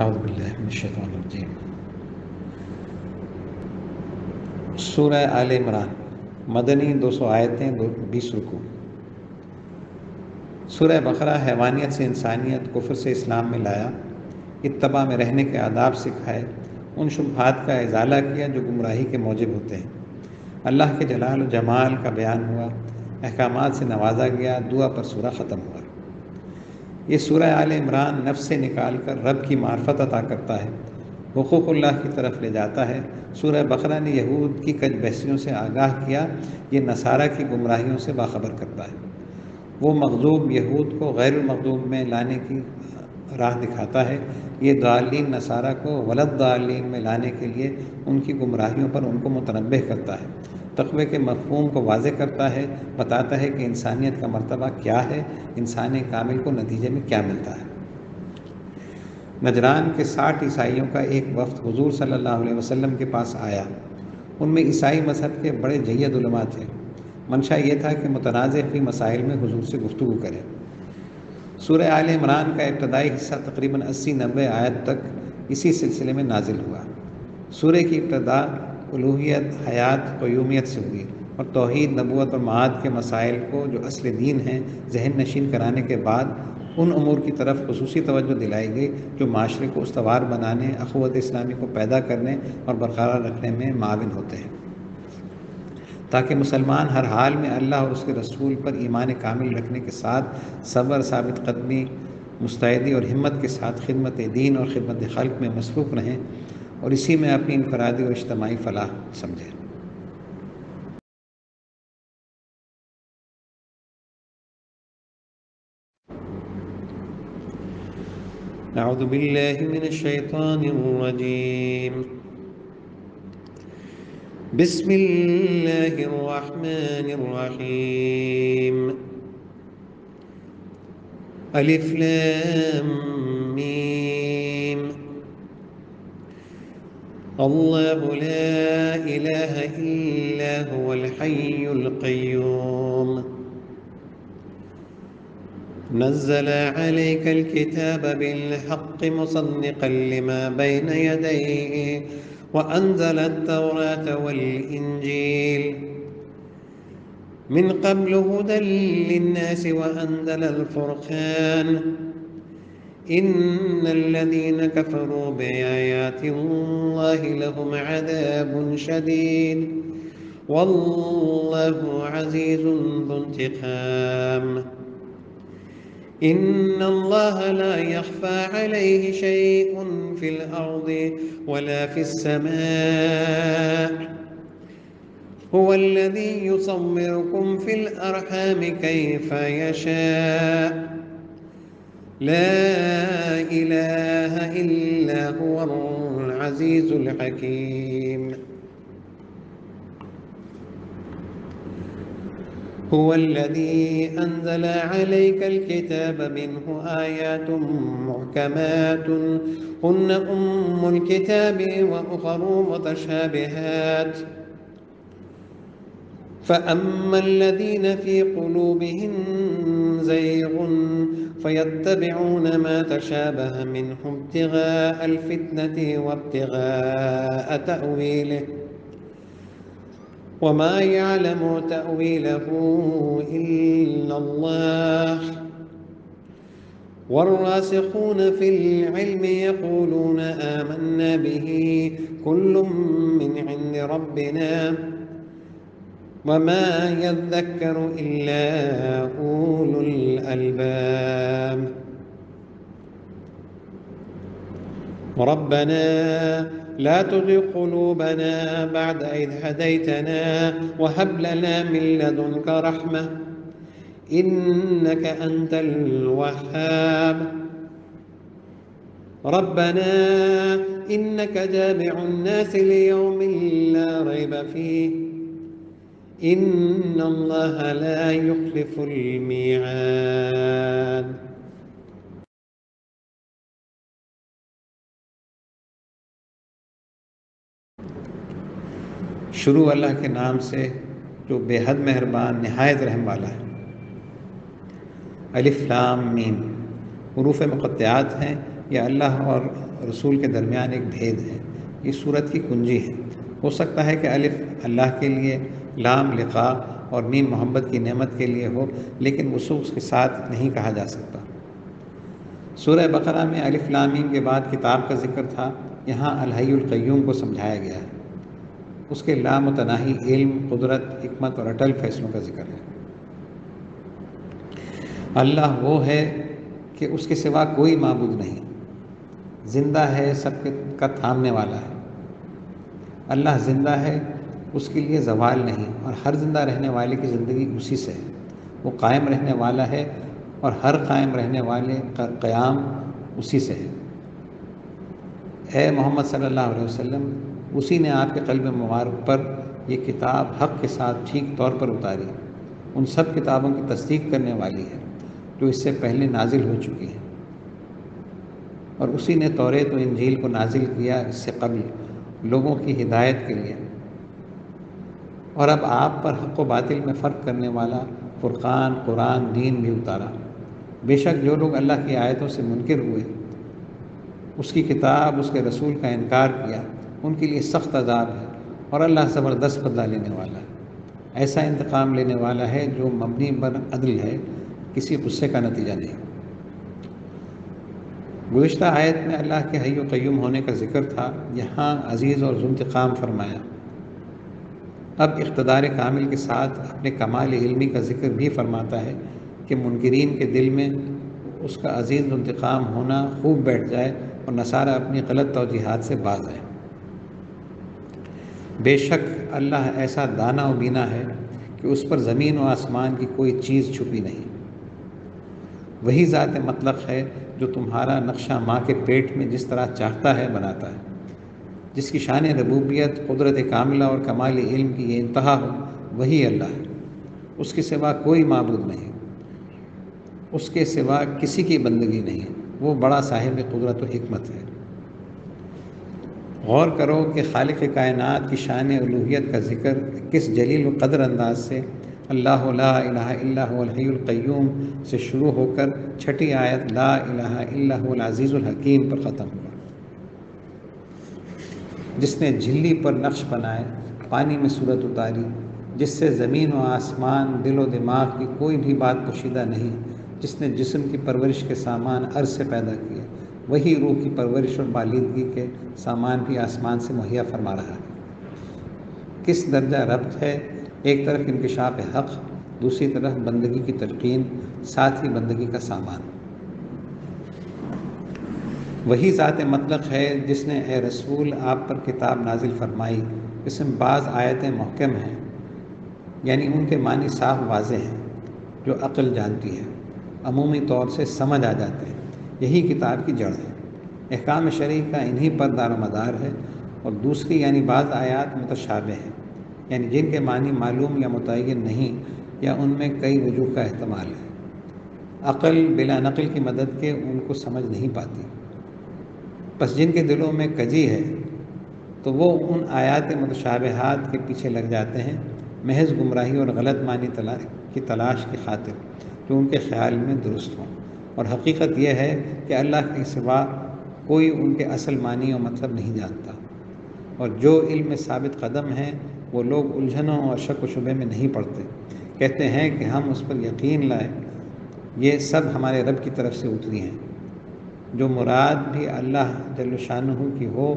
اعوذ باللہ من الشیطان الرجیم۔ سورہ آل عمران مدنی 200 آیتیں 20 رکوع۔ سورہ بقرہ حیوانیت سے انسانیت، کفر سے اسلام میں لایا، اتباع میں رہنے کے آداب سکھائے، ان شبہات کا ازالہ کیا جو گمراہی کے موجب ہوتے ہیں، اللہ کے جلال و جمال کا بیان ہوا، احکامات سے نوازا گیا، دعا پر سورہ ختم ہوا۔ یہ سورہ آل عمران نفس سے نکال کر رب کی معرفت عطا کرتا ہے، حقوق اللہ کی طرف لے جاتا ہے۔ سورہ بقرہ نے یہود کی کج بحثیوں سے آگاہ کیا، یہ نصارہ کی گمراہیوں سے باخبر کرتا ہے۔ وہ مغضوب یہود کو غیر المغضوب میں لانے کی راہ دکھاتا ہے، یہ ضالین نصارہ کو ولد ضالین میں لانے کے لیے ان کی گمراہیوں پر ان کو متنبہ کرتا ہے، تقوی کے مفہوم کو واضح کرتا ہے، بتاتا ہے کہ انسانیت کا مرتبہ کیا ہے، انسان کامل کو نتیجے میں کیا ملتا ہے۔ نجران کے 60 عیسائیوں کا ایک وفد حضور صلی اللہ علیہ وسلم کے پاس آیا۔ ان میں عیسائی مذہب کے بڑے جید علماء تھے۔ منشا یہ تھا کہ متنازع فی مسائل میں حضور سے گفتگو کریں۔ سورہ آل عمران کا ابتدائی حصہ تقریباً 80-90 آیت تک اسی سلسلے میں نازل ہوا۔ سورہ کی ابتدا الوہیت، حیات، قیومیت سے ہوئی اور توحید، نبوت اور معاد کے مسائل کو جو اصل دین ہیں ذہن نشین کرانے کے بعد ان امور کی طرف خصوصی توجہ دلائی گئی جو معاشرے کو استوار بنانے، اخوت اسلامی کو پیدا کرنے اور برقرار رکھنے میں معاون ہوتے ہیں، تاکہ مسلمان ہر حال میں اللہ اور اس کے رسول پر ایمان کامل رکھنے کے ساتھ صبر، ثابت قدمی، مستعدی اور ہمت کے ساتھ خدمت دین اور خدمت خلق میں مصروف رہیں اور اسی میں اپنی انفرادی اور اجتماعی فلاح سمجھیں۔ اعوذ باللہ من الشیطان الرجیم، بسم اللہ الرحمن الرحیم، الف لام میم، اللہ لا الہ الا هو الحی القیوم، نزل عليك الكتاب بالحق مصدقا لما بين يديه وأنزل التوراة والإنجيل من قبل هدى للناس وأنزل الفرقان إن الذين كفروا بآيات الله لهم عذاب شديد والله عزيز ذو انتقام إن الله لا يخفى عليه شيء في الأرض ولا في السماء هو الذي يصوركم في الأرحام كيف يشاء لا إله إلا هو العزيز الحكيم هو الذي أنزل عليك الكتاب منه آيات محكمات هن أم الكتاب وأخر متشابهات فأما الذين في قلوبهم زيغ فيتبعون ما تشابه منه ابتغاء الفتنة وابتغاء تأويله وما يعلم تأويله إلا الله والراسخون في العلم يقولون آمنا به كل من عند ربنا وما يذكر إلا أولو الألباب ربنا لا تزغ قلوبنا بعد إذ هديتنا وهب لنا من لدنك رحمة إنك أنت الوهاب ربنا إنك جامع الناس ليوم لا ريب فيه إن الله لا يخلف الميعاد۔ شروع اللہ کے نام سے جو بے حد مہربان نہایت رحم والا ہے۔ الف لام میم حروف مقطعات ہیں یہ اللہ اور رسول کے درمیان ایک بھید ہے، یہ صورت کی کنجی ہے۔ ہو سکتا ہے کہ الف اللہ کے لیے، لام لقاء اور میم محبت کی نعمت کے لیے ہو، لیکن وثوق کے ساتھ نہیں کہا جا سکتا۔ سورہ بقرہ میں الف لام میم کے بعد کتاب کا ذکر تھا، یہاں الحی القیوم کو سمجھایا گیا ہے۔ اس کے لامتناہی علم، قدرت، حکمت اور اٹل فیصلوں کا ذکر ہے۔ اللہ وہ ہے کہ اس کے سوا کوئی معبود نہیں، زندہ ہے، سب کا تھامنے والا ہے۔ اللہ زندہ ہے، اس کے لیے زوال نہیں، اور ہر زندہ رہنے والے کی زندگی اسی سے ہے۔ وہ قائم رہنے والا ہے اور ہر قائم رہنے والے کا قیام اسی سے ہے۔ اے محمد صلی اللہ علیہ وسلم، اسی نے آپ کے قلب مبارک پر یہ کتاب حق کے ساتھ ٹھیک طور پر اتاری، ان سب کتابوں کی تصدیق کرنے والی ہے جو اس سے پہلے نازل ہو چکی ہیں، اور اسی نے توریت و انجیل کو نازل کیا اس سے قبل لوگوں کی ہدایت کے لیے، اور اب آپ پر حق و باطل میں فرق کرنے والا فرقان قرآن دین بھی اتارا۔ بے شک جو لوگ اللہ کی آیتوں سے منکر ہوئے، اس کی کتاب، اس کے رسول کا انکار کیا، ان کے لیے سخت عذاب ہے، اور اللہ زبردست بدلہ لینے والا ہے۔ ایسا انتقام لینے والا ہے جو مبنی بر عدل ہے، کسی غصے کا نتیجہ نہیں۔ گزشتہ آیت میں اللہ کے حی و قیوم ہونے کا ذکر تھا، یہاں عزیز اور ذو انتقام فرمایا۔ اب اقتدار کامل کے ساتھ اپنے کمال علمی کا ذکر بھی فرماتا ہے کہ منکرین کے دل میں اس کا عزیز و انتقام ہونا خوب بیٹھ جائے اور نصارہ اپنی غلط توجیحات سے باز آئے۔ بے شک اللہ ایسا دانا و بینا ہے کہ اس پر زمین و آسمان کی کوئی چیز چھپی نہیں۔ وہی ذات مطلق ہے جو تمہارا نقشہ ماں کے پیٹ میں جس طرح چاہتا ہے بناتا ہے، جس کی شان ربوبیت، قدرت کاملہ اور کمال علم کی یہ انتہا ہو، وہی اللہ ہے۔ اس کے سوا کوئی معبود نہیں، اس کے سوا کسی کی بندگی نہیں، وہ بڑا صاحب قدرت و حکمت ہے۔ غور کرو کہ خالق کائنات کی شان الوہیت کا ذکر کس جلیل و قدر انداز سے اللہ لا الہ الا هو الحی القیوم سے شروع ہو کر چھٹی آیت لا الہ الا هو العزیز الحکیم پر ختم ہوا۔ جس نے جھلی پر نقش بنائے، پانی میں صورت اتاری، جس سے زمین و آسمان، دل و دماغ کی کوئی بھی بات پوشیدہ نہیں، جس نے جسم کی پرورش کے سامان ارض سے پیدا کیے، وہی روح کی پرورش اور بالیدگی کے سامان بھی آسمان سے مہیا فرما رہا ہے۔ کس درجہ ربط ہے، ایک طرف انکشاف حق، دوسری طرف بندگی کی تلقین، ساتھ ہی بندگی کا سامان۔ وہی ذات مطلق ہے جس نے اے رسول آپ پر کتاب نازل فرمائی، اس میں بعض آیتیں محکم ہیں، یعنی ان کے معنی صاف واضح ہیں، جو عقل جانتی ہے، عمومی طور سے سمجھ آ جاتے ہیں۔ یہی کتاب کی جڑ ہے۔ احکام شرعی کا انہی پر دار و مدار ہے، اور دوسری یعنی بعض آیات متشابہ ہیں، یعنی جن کے معنی معلوم یا متعین نہیں، یا ان میں کئی وجوہ کا احتمال ہے۔ عقل بلا نقل کی مدد کے ان کو سمجھ نہیں پاتی، بس جن کے دلوں میں کجی ہے تو وہ ان آیات متشابہات کے پیچھے لگ جاتے ہیں، محض گمراہی اور غلط معنی کی تلاش کی خاطر جو ان کے خیال میں درست ہوں، اور حقیقت یہ ہے کہ اللہ کے سوا کوئی ان کے اصل معنی اور مطلب نہیں جانتا، اور جو علم میں ثابت قدم ہیں وہ لوگ الجھنوں اور شک و شبے میں نہیں پڑتے، کہتے ہیں کہ ہم اس پر یقین لائیں، یہ سب ہمارے رب کی طرف سے اتری ہیں، جو مراد بھی اللہ جل شانہ کی ہو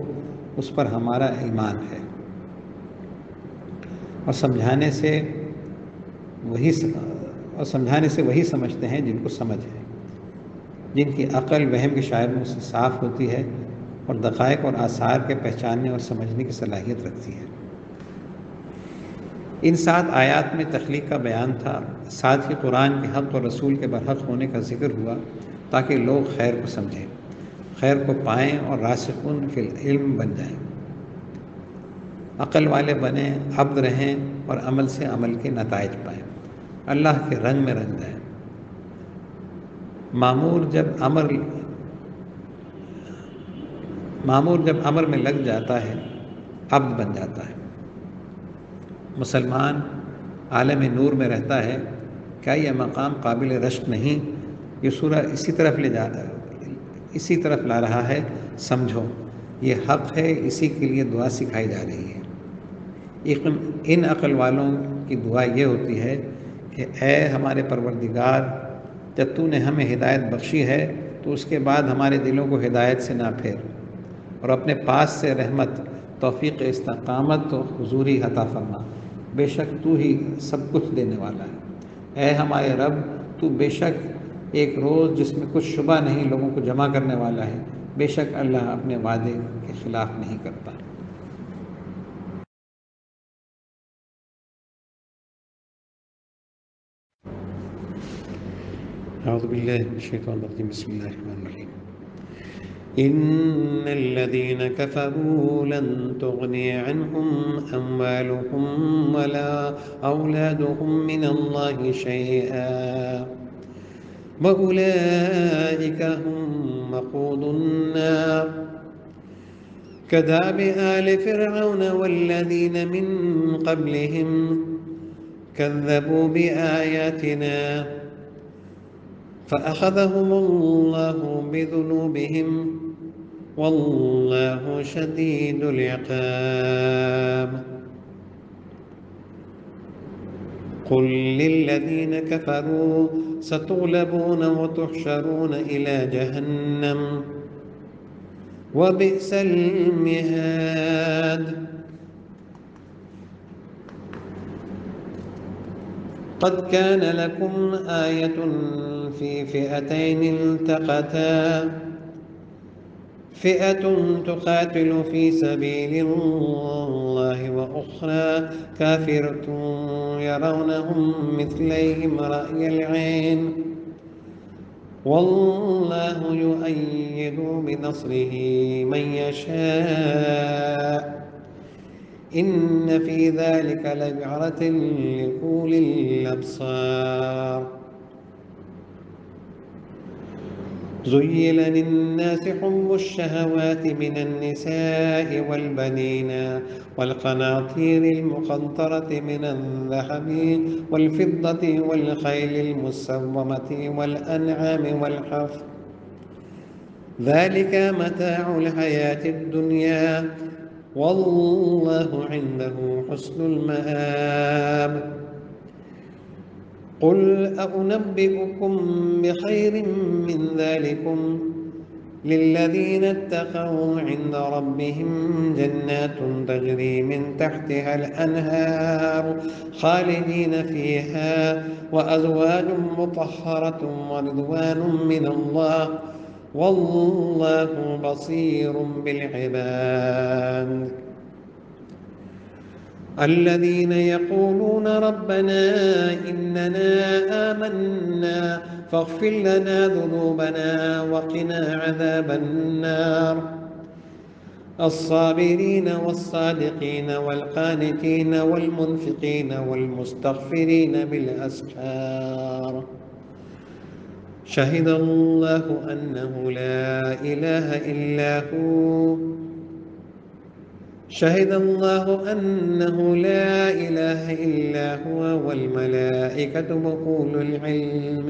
اس پر ہمارا ایمان ہے، اور سمجھانے سے وہی سمجھتے ہیں جن کو سمجھ ہے، جن کی عقل وہم کے شائبوں سے صاف ہوتی ہے اور دقائق اور آثار کے پہچاننے اور سمجھنے کی صلاحیت رکھتی ہے۔ ان 7 آیات میں تخلیق کا بیان تھا، ساتھ ہی قرآن کے حق اور رسول کے برحق ہونے کا ذکر ہوا تاکہ لوگ خیر کو سمجھیں، خیر کو پائیں اور راسخون فی العلم بن جائیں، عقل والے بنیں، عبد رہیں اور عمل سے عمل کے نتائج پائیں، اللہ کے رنگ میں رنگ جائیں۔ معمور جب امر میں لگ جاتا ہے، عبد بن جاتا ہے۔ مسلمان عالم نور میں رہتا ہے، کیا یہ مقام قابل رشک نہیں؟ یہ سورہ اسی طرف اسی طرف لا رہا ہے، سمجھو یہ حق ہے، اسی کے لیے دعا سکھائی جا رہی ہے۔ ان عقل والوں کی دعا یہ ہوتی ہے کہ اے ہمارے پروردگار، جب تو نے ہمیں ہدایت بخشی ہے تو اس کے بعد ہمارے دلوں کو ہدایت سے نہ پھیر، اور اپنے پاس سے رحمت، توفیق استقامت و حضوری عطا فرما، بے شک تو ہی سب کچھ دینے والا ہے۔ اے ہمارے رب، تو بے شک ایک روز جس میں کچھ شبہ نہیں لوگوں کو جمع کرنے والا ہے، بے شک اللہ اپنے وعدے کے خلاف نہیں کرتا۔ اعوذ باللہ من الشیطان الرجیم، بسم اللہ الرحمن الرحیم۔ ان الذين كفروا لن تغني عنهم اموالهم ولا اولادهم من الله شيئا واولئك هم وقود النار كداب آل فرعون والذين من قبلهم كذبوا بآياتنا فأخذهم الله بذنوبهم والله شديد العقاب۔ قل للذين كفروا ستغلبون وتحشرون إلى جهنم وبئس المهاد۔ قد كان لكم آية في فئتين التقتا، فئة تقاتل في سبيل الله وأخرى كافرة يرونهم مثليهم رأي العين والله يؤيد بنصره من يشاء إن في ذلك لعبرة لأولي الأبصار۔ زين للناس حب الشهوات من النساء والبنين والقناطير المقنطرة من الذهب والفضة والخيل المسومة والأنعام والحرث، ذلك متاع الحياة الدنيا والله عنده حسن المآب۔ قل أنبئكم بخير من ذلكم للذين اتقوا عند ربهم جنات تجري من تحتها الأنهار خالدين فيها وأزواج مطهرة ورضوان من الله والله بصير بالعباد۔ الذين يقولون ربنا إننا آمنا فاغفر لنا ذنوبنا وقنا عذاب النار، الصابرين والصادقين والقانتين والمنفقين والمستغفرين بالأسحار، شهد الله أنه لا إله إلا هو، شهد الله أنه لا إله إلا هو والملائكة وأولو العلم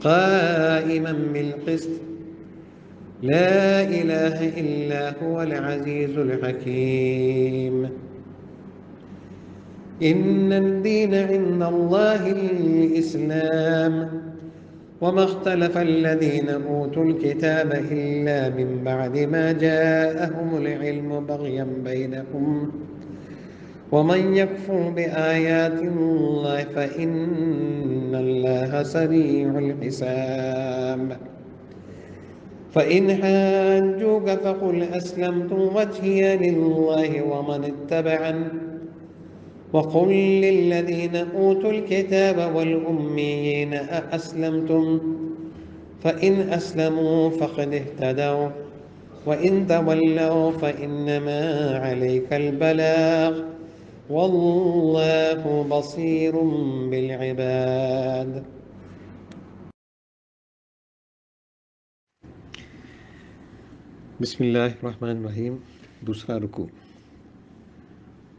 قائما بالقسط، لا إله إلا هو العزيز الحكيم۔ إن الدين عند الله الإسلام وما اختلف الذين أوتوا الكتاب إلا من بعد ما جاءهم العلم بغيا بينهم ومن يكفر بآيات الله فإن الله سريع الحساب۔ فإن حاجوك فقل أسلمت وجهي لله ومن اتبعني وقل للذين أوتوا الكتاب والأميين أأسلمتم فإن أسلموا فقد اهتدوا وإن تولوا فإنما عليك البلاغ والله بصير بالعباد۔ بسم اللہ الرحمن الرحیم۔ دوسرا رکوع۔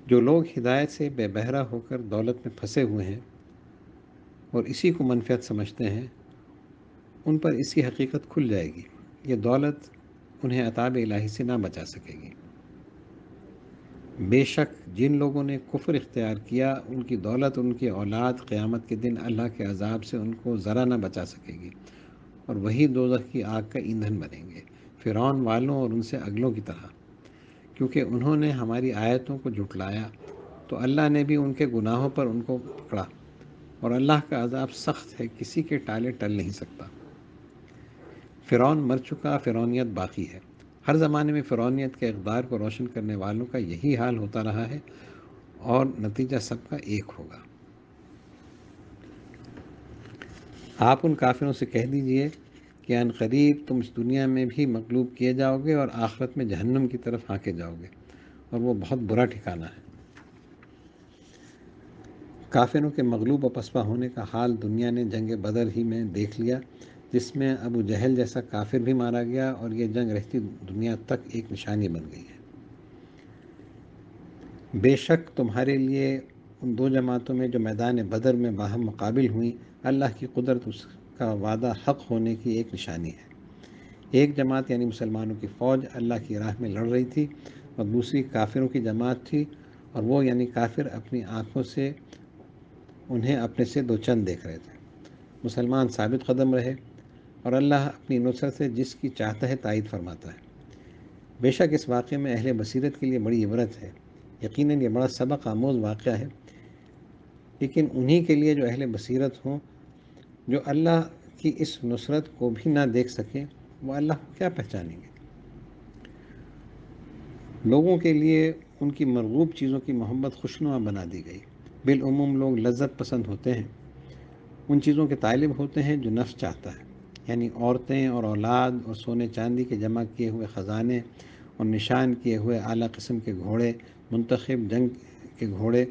جو لوگ ہدایت سے بے بہرہ ہو کر دولت میں پھنسے ہوئے ہیں اور اسی کو منفعت سمجھتے ہیں، ان پر اس کی حقیقت کھل جائے گی۔ یہ دولت انہیں عطاب الہی سے نہ بچا سکے گی۔ بے شک جن لوگوں نے کفر اختیار کیا ان کی دولت، ان کی اولاد قیامت کے دن اللہ کے عذاب سے ان کو ذرا نہ بچا سکے گی، اور وہی دوزخ کی آگ کا ایندھن بنیں گے، فرعون والوں اور ان سے اگلوں کی طرح، کیونکہ انہوں نے ہماری آیتوں کو جھٹلایا تو اللہ نے بھی ان کے گناہوں پر ان کو پکڑا، اور اللہ کا عذاب سخت ہے، کسی کے ٹالے ٹل نہیں سکتا۔ فرعون مر چکا، فرعونیت باقی ہے۔ ہر زمانے میں فرعونیت کے اقدار کو روشن کرنے والوں کا یہی حال ہوتا رہا ہے، اور نتیجہ سب کا ایک ہوگا۔ آپ ان کافروں سے کہہ دیجئے کہ ان قریب تم اس دنیا میں بھی مغلوب کیے جاؤ گے اور آخرت میں جہنم کی طرف ہانکے جاؤ گے، اور وہ بہت برا ٹھکانہ ہے۔ کافروں کے مغلوب و پسپا ہونے کا حال دنیا نے جنگ بدر ہی میں دیکھ لیا، جس میں ابو جہل جیسا کافر بھی مارا گیا، اور یہ جنگ رہتی دنیا تک ایک نشانی بن گئی ہے۔ بے شک تمہارے لیے ان دو جماعتوں میں جو میدان بدر میں باہم مقابل ہوئیں، اللہ کی قدرت، اس کا وعدہ حق ہونے کی ایک نشانی ہے۔ ایک جماعت یعنی مسلمانوں کی فوج اللہ کی راہ میں لڑ رہی تھی، اور دوسری کافروں کی جماعت تھی، اور وہ یعنی کافر اپنی آنکھوں سے انہیں اپنے سے دو چند دیکھ رہے تھے۔ مسلمان ثابت قدم رہے، اور اللہ اپنی نصرت سے جس کی چاہتا ہے تائید فرماتا ہے۔ بے شک اس واقعے میں اہل بصیرت کے لیے بڑی عبرت ہے، یقیناً یہ بڑا سبق آموز واقعہ ہے، لیکن انہی کے لیے جو اہل بصیرت ہوں، جو اللہ کی اس نصرت کو بھی نہ دیکھ سکیں، وہ اللہ کو کیا پہچانیں گے؟ لوگوں کے لیے ان کی مرغوب چیزوں کی محبت خوشنما بنا دی گئی۔ بالعموم لوگ لذت پسند ہوتے ہیں، ان چیزوں کے طالب ہوتے ہیں جو نفس چاہتا ہے، یعنی عورتیں اور اولاد اور سونے چاندی کے جمع کیے ہوئے خزانے اور نشان کیے ہوئے اعلیٰ قسم کے گھوڑے، منتخب جنگ کے گھوڑے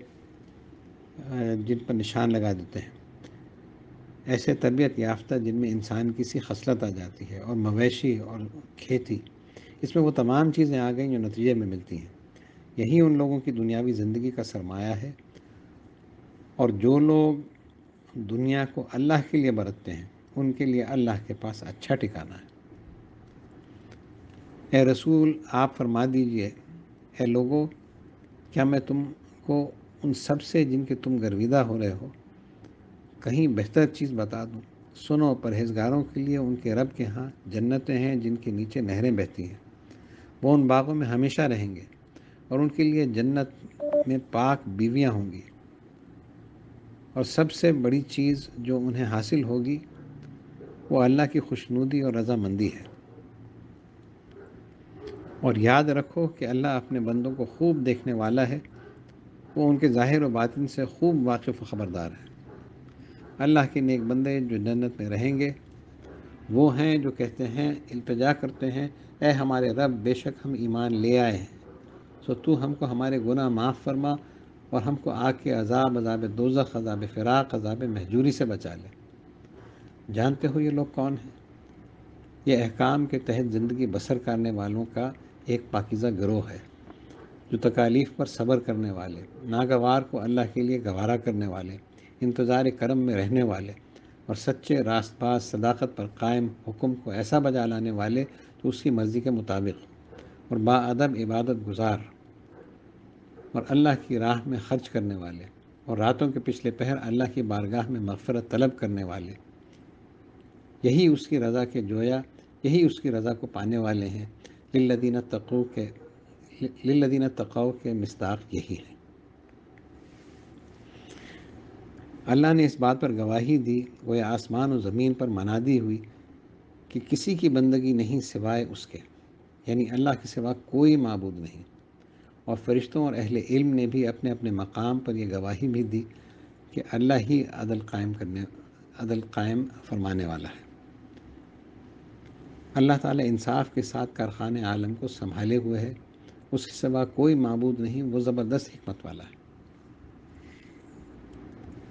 جن پر نشان لگا دیتے ہیں، ایسے تربیت یافتہ جن میں انسان کی سی خصلت آ جاتی ہے، اور مویشی اور کھیتی، اس میں وہ تمام چیزیں آ گئیں جو نتیجے میں ملتی ہیں۔ یہی ان لوگوں کی دنیاوی زندگی کا سرمایہ ہے، اور جو لوگ دنیا کو اللہ کے لیے برتتے ہیں ان کے لیے اللہ کے پاس اچھا ٹھکانہ ہے۔ اے رسول آپ فرما دیجئے، اے لوگو، کیا میں تم کو ان سب سے جن کے تم گرویدہ ہو رہے ہو کہیں بہتر چیز بتا دوں؟ سنو، پرہیزگاروں کے لیے ان کے رب کے ہاں جنتیں ہیں جن کے نیچے نہریں بہتی ہیں، وہ ان باغوں میں ہمیشہ رہیں گے، اور ان کے لیے جنت میں پاک بیویاں ہوں گی، اور سب سے بڑی چیز جو انہیں حاصل ہوگی وہ اللہ کی خوشنودی اور رضامندی ہے۔ اور یاد رکھو کہ اللہ اپنے بندوں کو خوب دیکھنے والا ہے، وہ ان کے ظاہر و باطن سے خوب واقف و خبردار ہے۔ اللہ کے نیک بندے جو جنت میں رہیں گے وہ ہیں جو کہتے ہیں، التجا کرتے ہیں، اے ہمارے رب، بے شک ہم ایمان لے آئے ہیں، سو تو ہم کو ہمارے گناہ معاف فرما، اور ہم کو آگ کے عذاب، عذاب دوزخ، عذاب فراق، عذاب مہجوری سے بچا لے۔ جانتے ہو یہ لوگ کون ہیں؟ یہ احکام کے تحت زندگی بسر کرنے والوں کا ایک پاکیزہ گروہ ہے، جو تکالیف پر صبر کرنے والے، ناگوار کو اللہ کے لیے گوارا کرنے والے، انتظار کرم میں رہنے والے، اور سچے راست باز، صداقت پر قائم، حکم کو ایسا بجا لانے والے تو اس کی مرضی کے مطابق، اور باادب عبادت گزار، اور اللہ کی راہ میں خرچ کرنے والے، اور راتوں کے پچھلے پہر اللہ کی بارگاہ میں مغفرت طلب کرنے والے، یہی اس کی رضا کے جویا، یہی اس کی رضا کو پانے والے ہیں۔ للذین اتقوا کے مصداق یہی ہے۔ اللہ نے اس بات پر گواہی دی، گویا آسمان و زمین پر منادی ہوئی، کہ کسی کی بندگی نہیں سوائے اس کے، یعنی اللہ کے سوا کوئی معبود نہیں، اور فرشتوں اور اہل علم نے بھی اپنے اپنے مقام پر یہ گواہی بھی دی کہ اللہ ہی عدل قائم فرمانے والا ہے۔ اللہ تعالیٰ انصاف کے ساتھ کارخانے عالم کو سنبھالے ہوئے ہے، اس کے سوا کوئی معبود نہیں، وہ زبردست حکمت والا ہے۔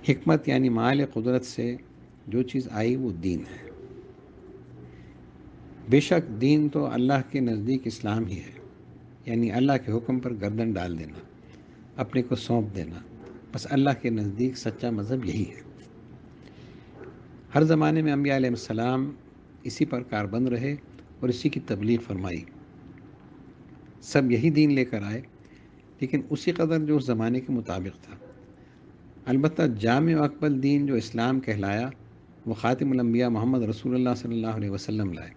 حکمت یعنی مال قدرت سے جو چیز آئی وہ دین ہے۔ بے شک دین تو اللہ کے نزدیک اسلام ہی ہے، یعنی اللہ کے حکم پر گردن ڈال دینا، اپنے کو سونپ دینا، بس اللہ کے نزدیک سچا مذہب یہی ہے۔ ہر زمانے میں انبیاء علیہ السلام اسی پر کاربند رہے، اور اسی کی تبلیغ فرمائی۔ سب یہی دین لے کر آئے، لیکن اسی قدر جو اس زمانے کے مطابق تھا۔ البتہ جامع و اکمل دین جو اسلام کہلایا، وہ خاتم الانبیاء محمد رسول اللہ صلی اللہ علیہ وسلم لائے،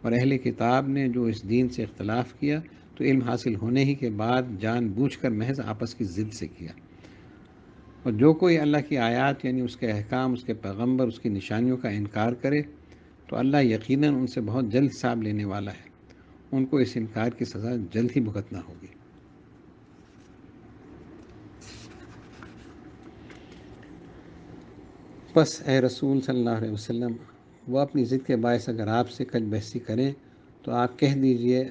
اور اہل کتاب نے جو اس دین سے اختلاف کیا تو علم حاصل ہونے ہی کے بعد جان بوجھ کر محض آپس کی ضد سے کیا۔ اور جو کوئی اللہ کی آیات یعنی اس کے احکام، اس کے پیغمبر، اس کی نشانیوں کا انکار کرے تو اللہ یقیناً ان سے بہت جلد حساب لینے والا ہے، ان کو اس انکار کی سزا جلد ہی بھگتنا ہوگی۔ بس اے رسول صلی اللہ علیہ وسلم، وہ اپنی ضد کے باعث اگر آپ سے کج بحثی کریں تو آپ کہہ دیجئے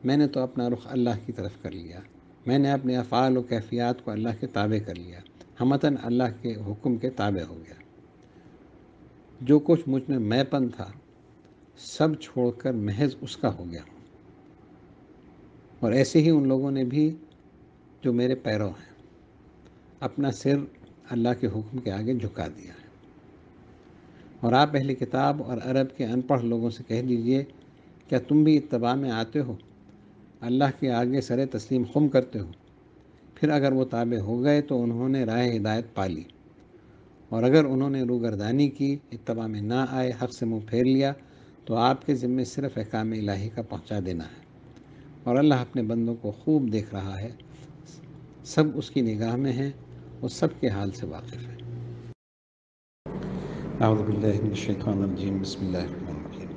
میں نے تو اپنا رخ اللہ کی طرف کر لیا، میں نے اپنے افعال و کیفیات کو اللہ کے تابع کر لیا، ہمتاً اللہ کے حکم کے تابع ہو گیا۔ جو کچھ مجھ میں پن تھا سب چھوڑ کر محض اس کا ہو گیا ہوں۔ اور ایسے ہی ان لوگوں نے بھی جو میرے پیرو ہیں اپنا سر اللہ کے حکم کے آگے جھکا دیا ہے۔ اور آپ اہل کتاب اور عرب کے ان پڑھ لوگوں سے کہہ دیجئے کیا تم بھی اتباع میں آتے ہو، اللہ کے آگے سر تسلیم خم کرتے ہو؟ پھر اگر وہ تابع ہو گئے تو انہوں نے راہ ہدایت پا لی، اور اگر انہوں نے روگردانی کی، اتباع میں نہ آئے، حق سے منہ پھیر لیا، تو آپ کے ذمے صرف احکام الہی کا پہنچا دینا ہے، اور اللہ اپنے بندوں کو خوب دیکھ رہا ہے، سب اس کی نگاہ میں ہیں، وہ سب کے حال سے واقف ہے۔ اعوذ باللہ من الشیطان الرجیم، بسم اللہ الرحمن الرحیم۔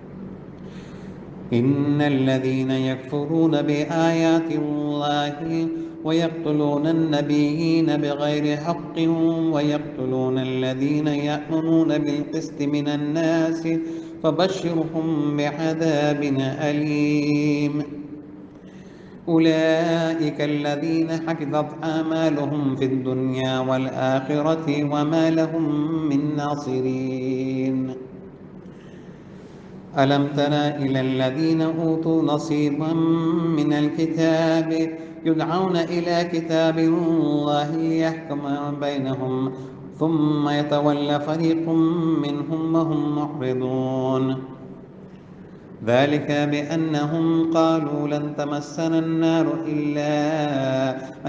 ان الذين يكفرون بآيات الله ويقتلون النبيين بغير حق ويقتلون الذين يأمرون بالقسط من الناس فبشرهم بعذاب أليم أولئك الذين حبطت أعمالهم في الدنيا والآخرة وما لهم من ناصرين ألم تر إلى الذين أوتوا نصيبا من الكتاب يدعون إلى كتاب الله ليحكم بينهم ثم يتولى فريق منهم وهم معرضون ذلك بأنهم قالوا لن تمسنا النار إلا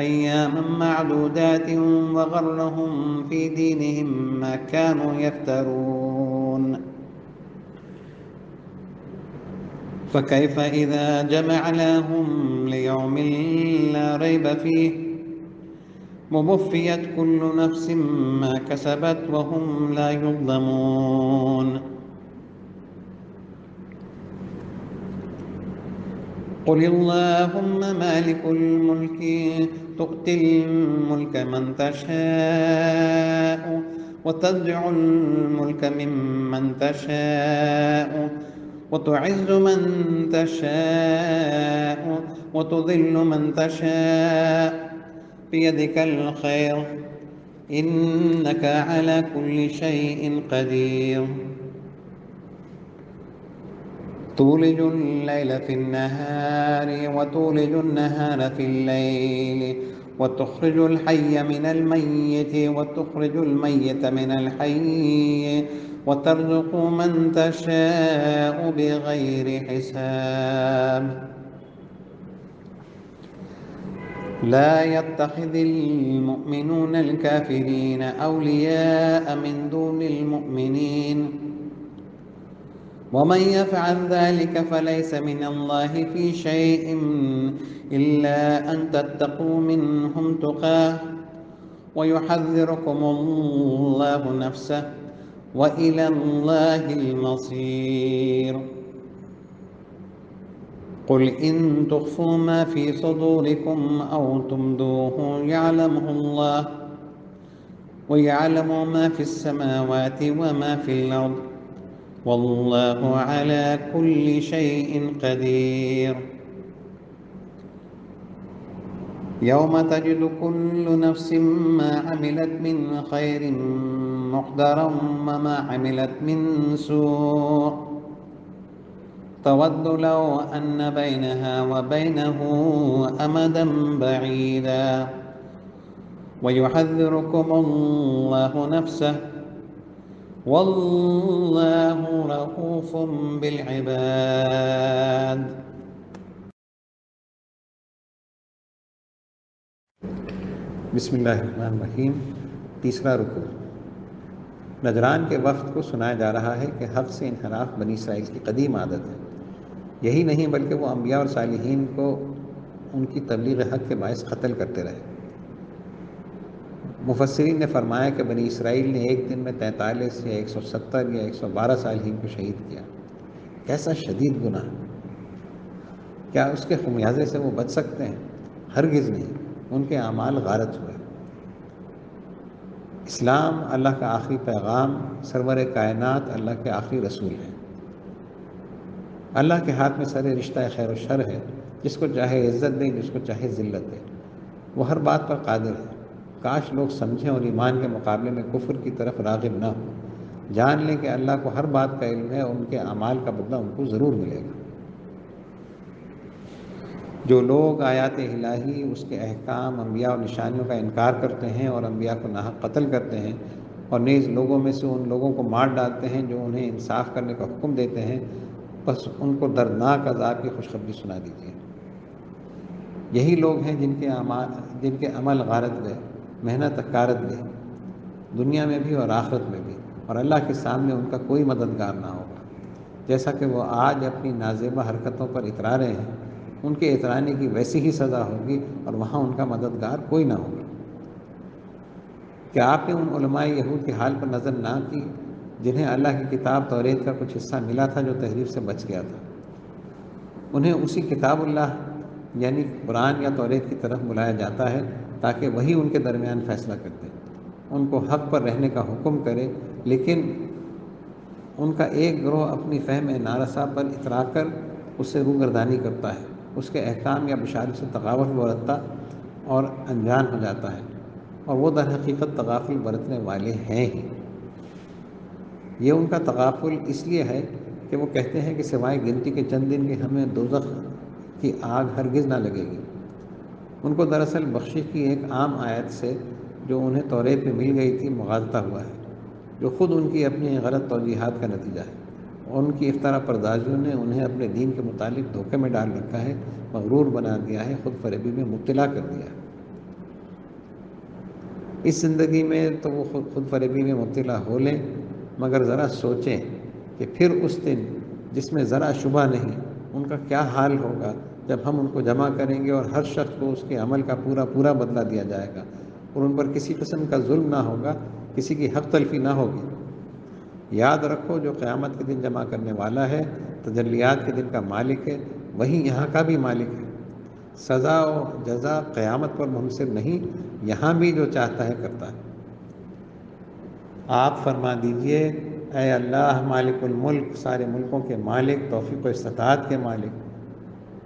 أياما معدودات وغرهم في دينهم ما كانوا يفترون فكيف إذا جمعناهم ليوم لا ريب فيه ووفيت كل نفس ما كسبت وهم لا يظلمون قل اللهم مالك الملك تؤتي الملك من تشاء وتنزع الملك ممن تشاء وتعز من تشاء وتذل من تشاء بيدك الخير إنك على كل شيء قدير تولج الليل في النهار وتولج النهار في الليل وتخرج الحي من الميت وتخرج الميت من الحي وترزق من تشاء بغير حساب لا يتخذ المؤمنون الكافرين أولياء من دون المؤمنين ومن يفعل ذلك فليس من الله في شيء إلا أن تتقوا منهم تقاه ويحذركم الله نفسه وإلى الله المصير قل إن تخفوا ما في صدوركم أو تبدوه يعلمه الله ويعلم ما في السماوات وما في الأرض والله على كل شيء قدير يوم تجد كل نفس ما عملت من خير محضرا وما عملت من سوء تود لو أن بينها وبينه أمدا بعيدا ويحذركم الله نفسه واللہ رؤوف بالعباد۔ بسم اللہ الرحمن الرحیم۔ تیسرا رکوع۔ نجران کے وفد کو سنایا جا رہا ہے کہ حق سے انحراف بنی اسرائیل کی قدیم عادت ہے۔ یہی نہیں بلکہ وہ انبیاء اور صالحین کو ان کی تبلیغ حق کے باعث قتل کرتے رہے۔ مفسرین نے فرمایا کہ بنی اسرائیل نے ایک دن میں 43 یا 170 یا 112 صالحین کو شہید کیا۔ کیسا شدید گناہ! کیا اس کے خمیازے سے وہ بچ سکتے ہیں؟ ہرگز نہیں۔ ان کے اعمال غارت ہوئے۔ اسلام اللہ کا آخری پیغام، سرور کائنات اللہ کے آخری رسول ہیں۔ اللہ کے ہاتھ میں سر رشتہ خیر و شر ہے، جس کو چاہے عزت دے، جس کو چاہے ذلت دے۔ وہ ہر بات پر قادر ہے۔ کاش لوگ سمجھیں اور ایمان کے مقابلے میں کفر کی طرف راغب نہ ہوں۔ جان لیں کہ اللہ کو ہر بات کا علم ہے اور ان کے اعمال کا بدلہ ان کو ضرور ملے گا۔ جو لوگ آیات الہی، اس کے احکام، انبیاء اور نشانیوں کا انکار کرتے ہیں اور انبیاء کو ناحق قتل کرتے ہیں، اور نیز لوگوں میں سے ان لوگوں کو مار ڈالتے ہیں جو انہیں انصاف کرنے کا حکم دیتے ہیں، بس ان کو دردناک عذاب کی خوشخبری سنا دیجیے۔ یہی لوگ ہیں جن کے عمل غارت گئے، محنت اکارت گئی، دنیا میں بھی اور آخرت میں بھی، اور اللہ کے سامنے ان کا کوئی مددگار نہ ہوگا۔ جیسا کہ وہ آج اپنی نازیبہ حرکتوں پر اترا رہے ہیں، ان کے اترانے کی ویسی ہی سزا ہوگی اور وہاں ان کا مددگار کوئی نہ ہوگا۔ کیا آپ نے ان علماء یہود کے حال پر نظر نہ کی جنہیں اللہ کی کتاب توریت کا کچھ حصہ ملا تھا جو تحریف سے بچ گیا تھا؟ انہیں اسی کتاب اللہ یعنی قرآن یا توریت کی طرف بلایا جاتا ہے تاکہ وہی ان کے درمیان فیصلہ کرتے، ان کو حق پر رہنے کا حکم کرے، لیکن ان کا ایک گروہ اپنی فہم نارسا پر اترا کر اس سے روگردانی کرتا ہے، اس کے احکام یا بشارت سے تغافل برتتا اور انجان ہو جاتا ہے، اور وہ در حقیقت تغافل برتنے والے ہیں ہی۔ یہ ان کا تغافل اس لیے ہے کہ وہ کہتے ہیں کہ سوائے گنتی کے چند دن کے ہمیں دوزخ کی آگ ہرگز نہ لگے گی۔ ان کو دراصل بخشش کی ایک عام آیت سے جو انہیں توریت میں مل گئی تھی مغالطہ ہوا ہے، جو خود ان کی اپنی غلط توجیحات کا نتیجہ ہے، اور ان کی افترا پردازیوں نے انہیں اپنے دین کے متعلق دھوکے میں ڈال رکھا ہے، مغرور بنا دیا ہے، خود فریبی میں مبتلا کر دیا ہے۔ اس زندگی میں تو وہ خود فریبی میں مبتلا ہو لیں، مگر ذرا سوچیں کہ پھر اس دن جس میں ذرا شبہ نہیں، ان کا کیا حال ہوگا جب ہم ان کو جمع کریں گے اور ہر شخص کو اس کے عمل کا پورا بدلہ دیا جائے گا، اور ان پر کسی قسم کا ظلم نہ ہوگا، کسی کی حق تلفی نہ ہوگی۔ یاد رکھو جو قیامت کے دن جمع کرنے والا ہے، تجلیات کے دن کا مالک ہے، وہی یہاں کا بھی مالک ہے۔ سزا و جزا قیامت پر منحصر نہیں، یہاں بھی جو چاہتا ہے کرتا ہے۔ آپ فرما دیجئے، اے اللہ مالک الملک، سارے ملکوں کے مالک، توفیق و استطاعت کے مالک،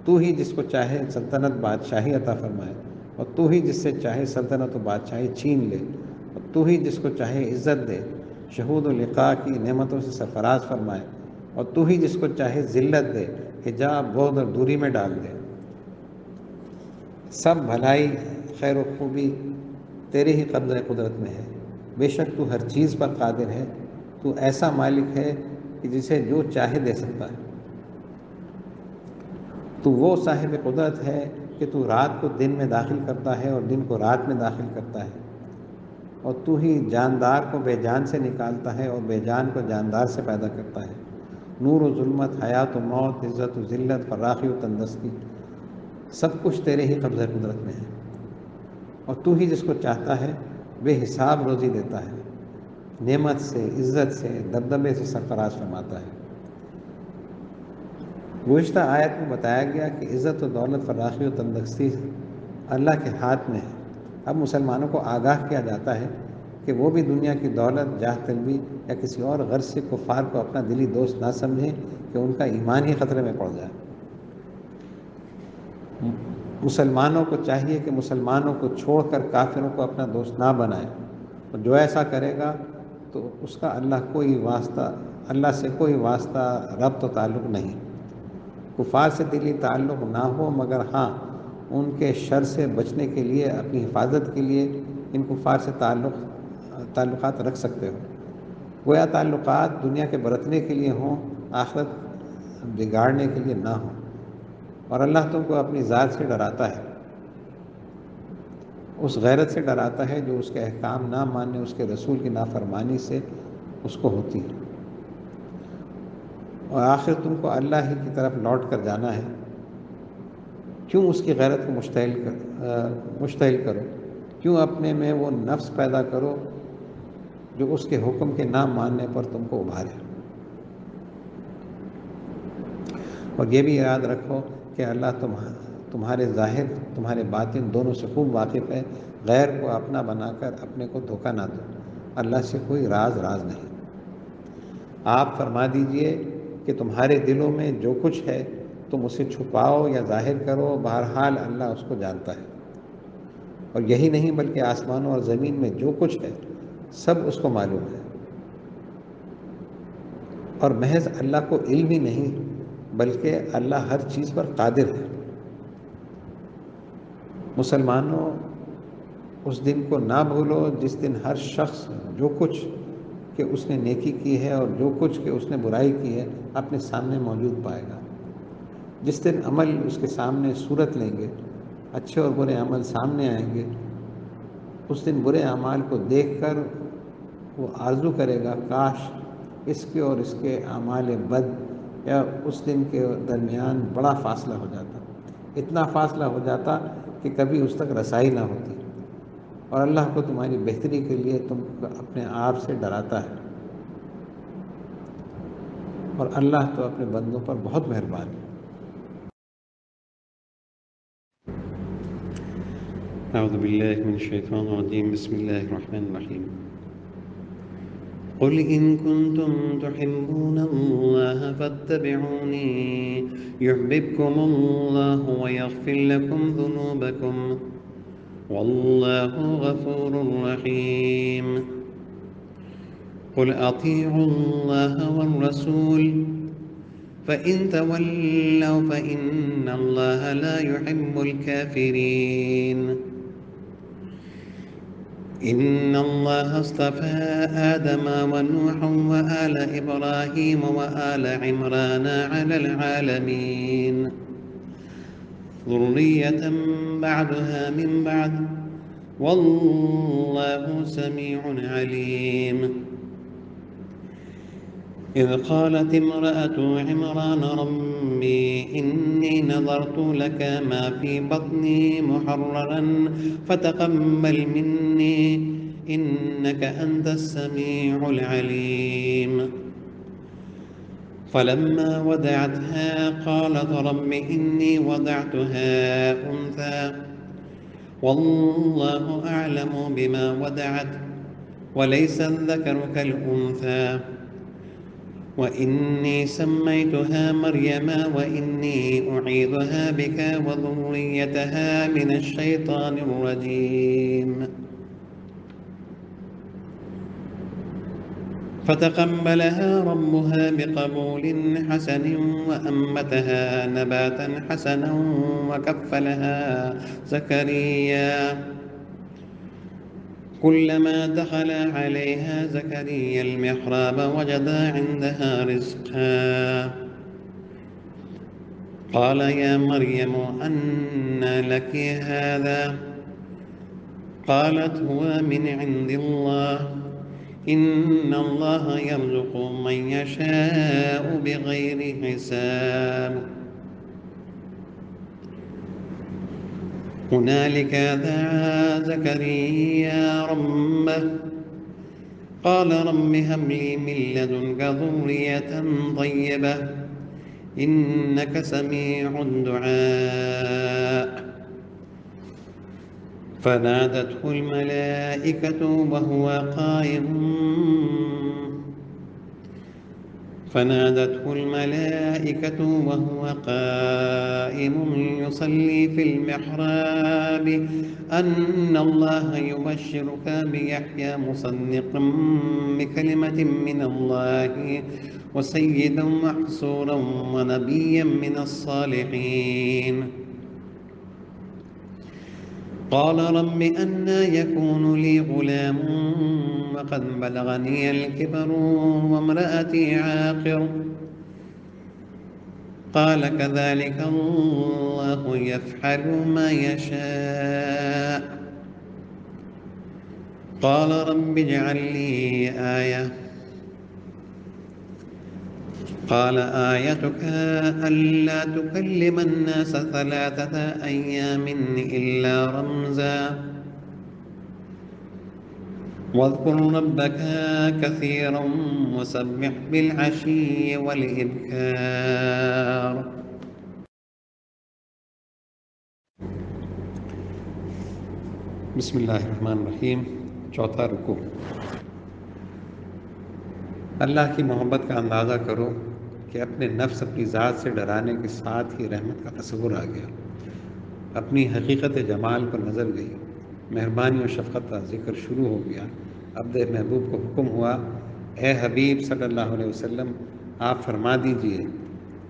تو ہی جس کو چاہے سلطنت بادشاہی عطا فرمائے، اور تو ہی جس سے چاہے سلطنت و بادشاہی چھین لے، اور تو ہی جس کو چاہے عزت دے، شہود و لقاء کی نعمتوں سے سرفراز فرمائے، اور تو ہی جس کو چاہے ذلت دے، حجاب، بعد اور دوری میں ڈال دے۔ سب بھلائی، خیر و خوبی تیرے ہی قبضہ قدرت میں ہے، بے شک تو ہر چیز پر قادر ہے، تو ایسا مالک ہے کہ جسے جو چاہے دے سکتا ہے۔ تو وہ صاحب قدرت ہے کہ تو رات کو دن میں داخل کرتا ہے اور دن کو رات میں داخل کرتا ہے، اور تو ہی جاندار کو بے جان سے نکالتا ہے اور بے جان کو جاندار سے پیدا کرتا ہے۔ نور و ظلمت، حیات و موت، عزت و ذلت، فراخی و تندرستی، سب کچھ تیرے ہی قبضہ قدرت میں ہے، اور تو ہی جس کو چاہتا ہے بے حساب روزی دیتا ہے، نعمت سے، عزت سے، دبدبے سے سرفراز فرماتا ہے۔ گزشتہ آیت میں بتایا گیا کہ عزت و دولت، فراخی و تندرستی اللہ کے ہاتھ میں ہے۔ اب مسلمانوں کو آگاہ کیا جاتا ہے کہ وہ بھی دنیا کی دولت، جاہ طلبی یا کسی اور غرض سے کفار کو اپنا دلی دوست نہ سمجھیں کہ ان کا ایمان ہی خطرے میں پڑ جائے۔ مسلمانوں کو چاہیے کہ مسلمانوں کو چھوڑ کر کافروں کو اپنا دوست نہ بنائے، اور جو ایسا کرے گا تو اس کا اللہ سے کوئی واسطہ، ربط و تعلق نہیں۔ کفار سے دلی تعلق نہ ہو، مگر ہاں ان کے شر سے بچنے کے لیے، اپنی حفاظت کے لیے ان کفار سے تعلقات رکھ سکتے ہو۔ گویا تعلقات دنیا کے برتنے کے لیے ہوں، آخرت بگاڑنے کے لیے نہ ہوں۔ اور اللہ تم کو اپنی ذات سے ڈراتا ہے، اس غیرت سے ڈراتا ہے جو اس کے احکام نہ ماننے، اس کے رسول کی نافرمانی سے اس کو ہوتی ہے، اور آخر تم کو اللہ ہی کی طرف لوٹ کر جانا ہے۔ کیوں اس کی غیرت کو مشتعل کرو؟ کیوں اپنے میں وہ نفس پیدا کرو جو اس کے حکم کے نہ ماننے پر تم کو ابھارے؟ اور یہ بھی یاد رکھو کہ اللہ تمہارے ظاہر تمہارے باطن دونوں سے خوب واقف ہے۔ غیر کو اپنا بنا کر اپنے کو دھوکہ نہ دو، اللہ سے کوئی راز نہیں۔ آپ فرما دیجئے کہ تمہارے دلوں میں جو کچھ ہے تم اسے چھپاؤ یا ظاہر کرو، بہرحال اللہ اس کو جانتا ہے۔ اور یہی نہیں بلکہ آسمانوں اور زمین میں جو کچھ ہے سب اس کو معلوم ہے۔ اور محض اللہ کو علم ہی نہیں بلکہ اللہ ہر چیز پر قادر ہے۔ مسلمانوں، اس دن کو نہ بھولو جس دن ہر شخص جو کچھ کہ اس نے نیکی کی ہے اور جو کچھ کہ اس نے برائی کی ہے اپنے سامنے موجود پائے گا۔ جس دن عمل اس کے سامنے صورت لیں گے، اچھے اور برے عمل سامنے آئیں گے، اس دن برے اعمال کو دیکھ کر وہ آرزو کرے گا کاش اس کے اور اس کے اعمال بد یا اس دن کے درمیان بڑا فاصلہ ہو جاتا، اتنا فاصلہ ہو جاتا کہ کبھی اس تک رسائی نہ ہوتی۔ اور اللہ کو تمہاری بہتری کے لیے تم اپنے آپ سے ڈراتا ہے، اور اللہ تو اپنے بندوں پر بہت مہربان ہے۔ اعوذ باللہ من الشیطان الرجیم، بسم اللہ الرحمن الرحیم۔ قل ان کنتم تحبون اللہ فاتبعونی یحببکم اللہ ویغفر لکم ذنوبکم واللہ غفور رحیم۔ قل اطیعوا اللہ والرسول فإن تولوا فإن الله لا يحب الكافرين۔ إن الله اصطفى آدم ونوحا وآل إبراهيم وآل عمران على العالمين ذرية بعدها من بعد والله سميع عليم۔ إذ قالت امرأة عمران ربي إني نظرت لك ما في بطني محررا فتقبل مني إنك أنت السميع العليم۔ فلما ودعتها قالت رب إني وضعتها أنثى والله أعلم بما وضعت وليس الذكر كالأنثى وإني سميتها مريم وإني أعيذها بك وذريتها من الشيطان الرجيم۔ فتقبلها ربها بقبول حسن وأنبتها نباتا حسنا وكفلها زكريا كلما دخل عليها زكريا المحراب وجد عندها رزقا قال يا مريم أنى لك هذا قالت هو من عند الله إن الله يرزق من يشاء بغير حساب۔ هنالك دعا زكريا ربه قال رب هب لي من لدنك ذرية طيبة إنك سميع الدعاء۔ فنادته الملائكة وهو قائم يصلي في المحراب أن الله يبشرك بيحيى مصدقا بكلمة من الله وسيدا محصورا ونبيا من الصالحين۔ قال رب أنى يكون لي غلام وقد بلغني الكبر وامرأتي عاقر قال كذلك الله يفعل ما يشاء قال رب اجعل لي آية قال آيتك ألا تكلم الناس 3 أيام إلا رمزا واذكر ربك كثيرا وسبح بالعشي والإبكار. بسم اللہ الرحمن الرحیم. چوتھا رکوع. اللہ کی محبت کا اندازہ کرو کہ اپنے نفس اپنی ذات سے ڈرانے کے ساتھ ہی رحمت کا تصور آ گیا، اپنی حقیقت جمال پر نظر گئی، مہربانی و شفقت کا ذکر شروع ہو گیا. عبد محبوب کو حکم ہوا، اے حبیب صلی اللہ علیہ وسلم، آپ فرما دیجئے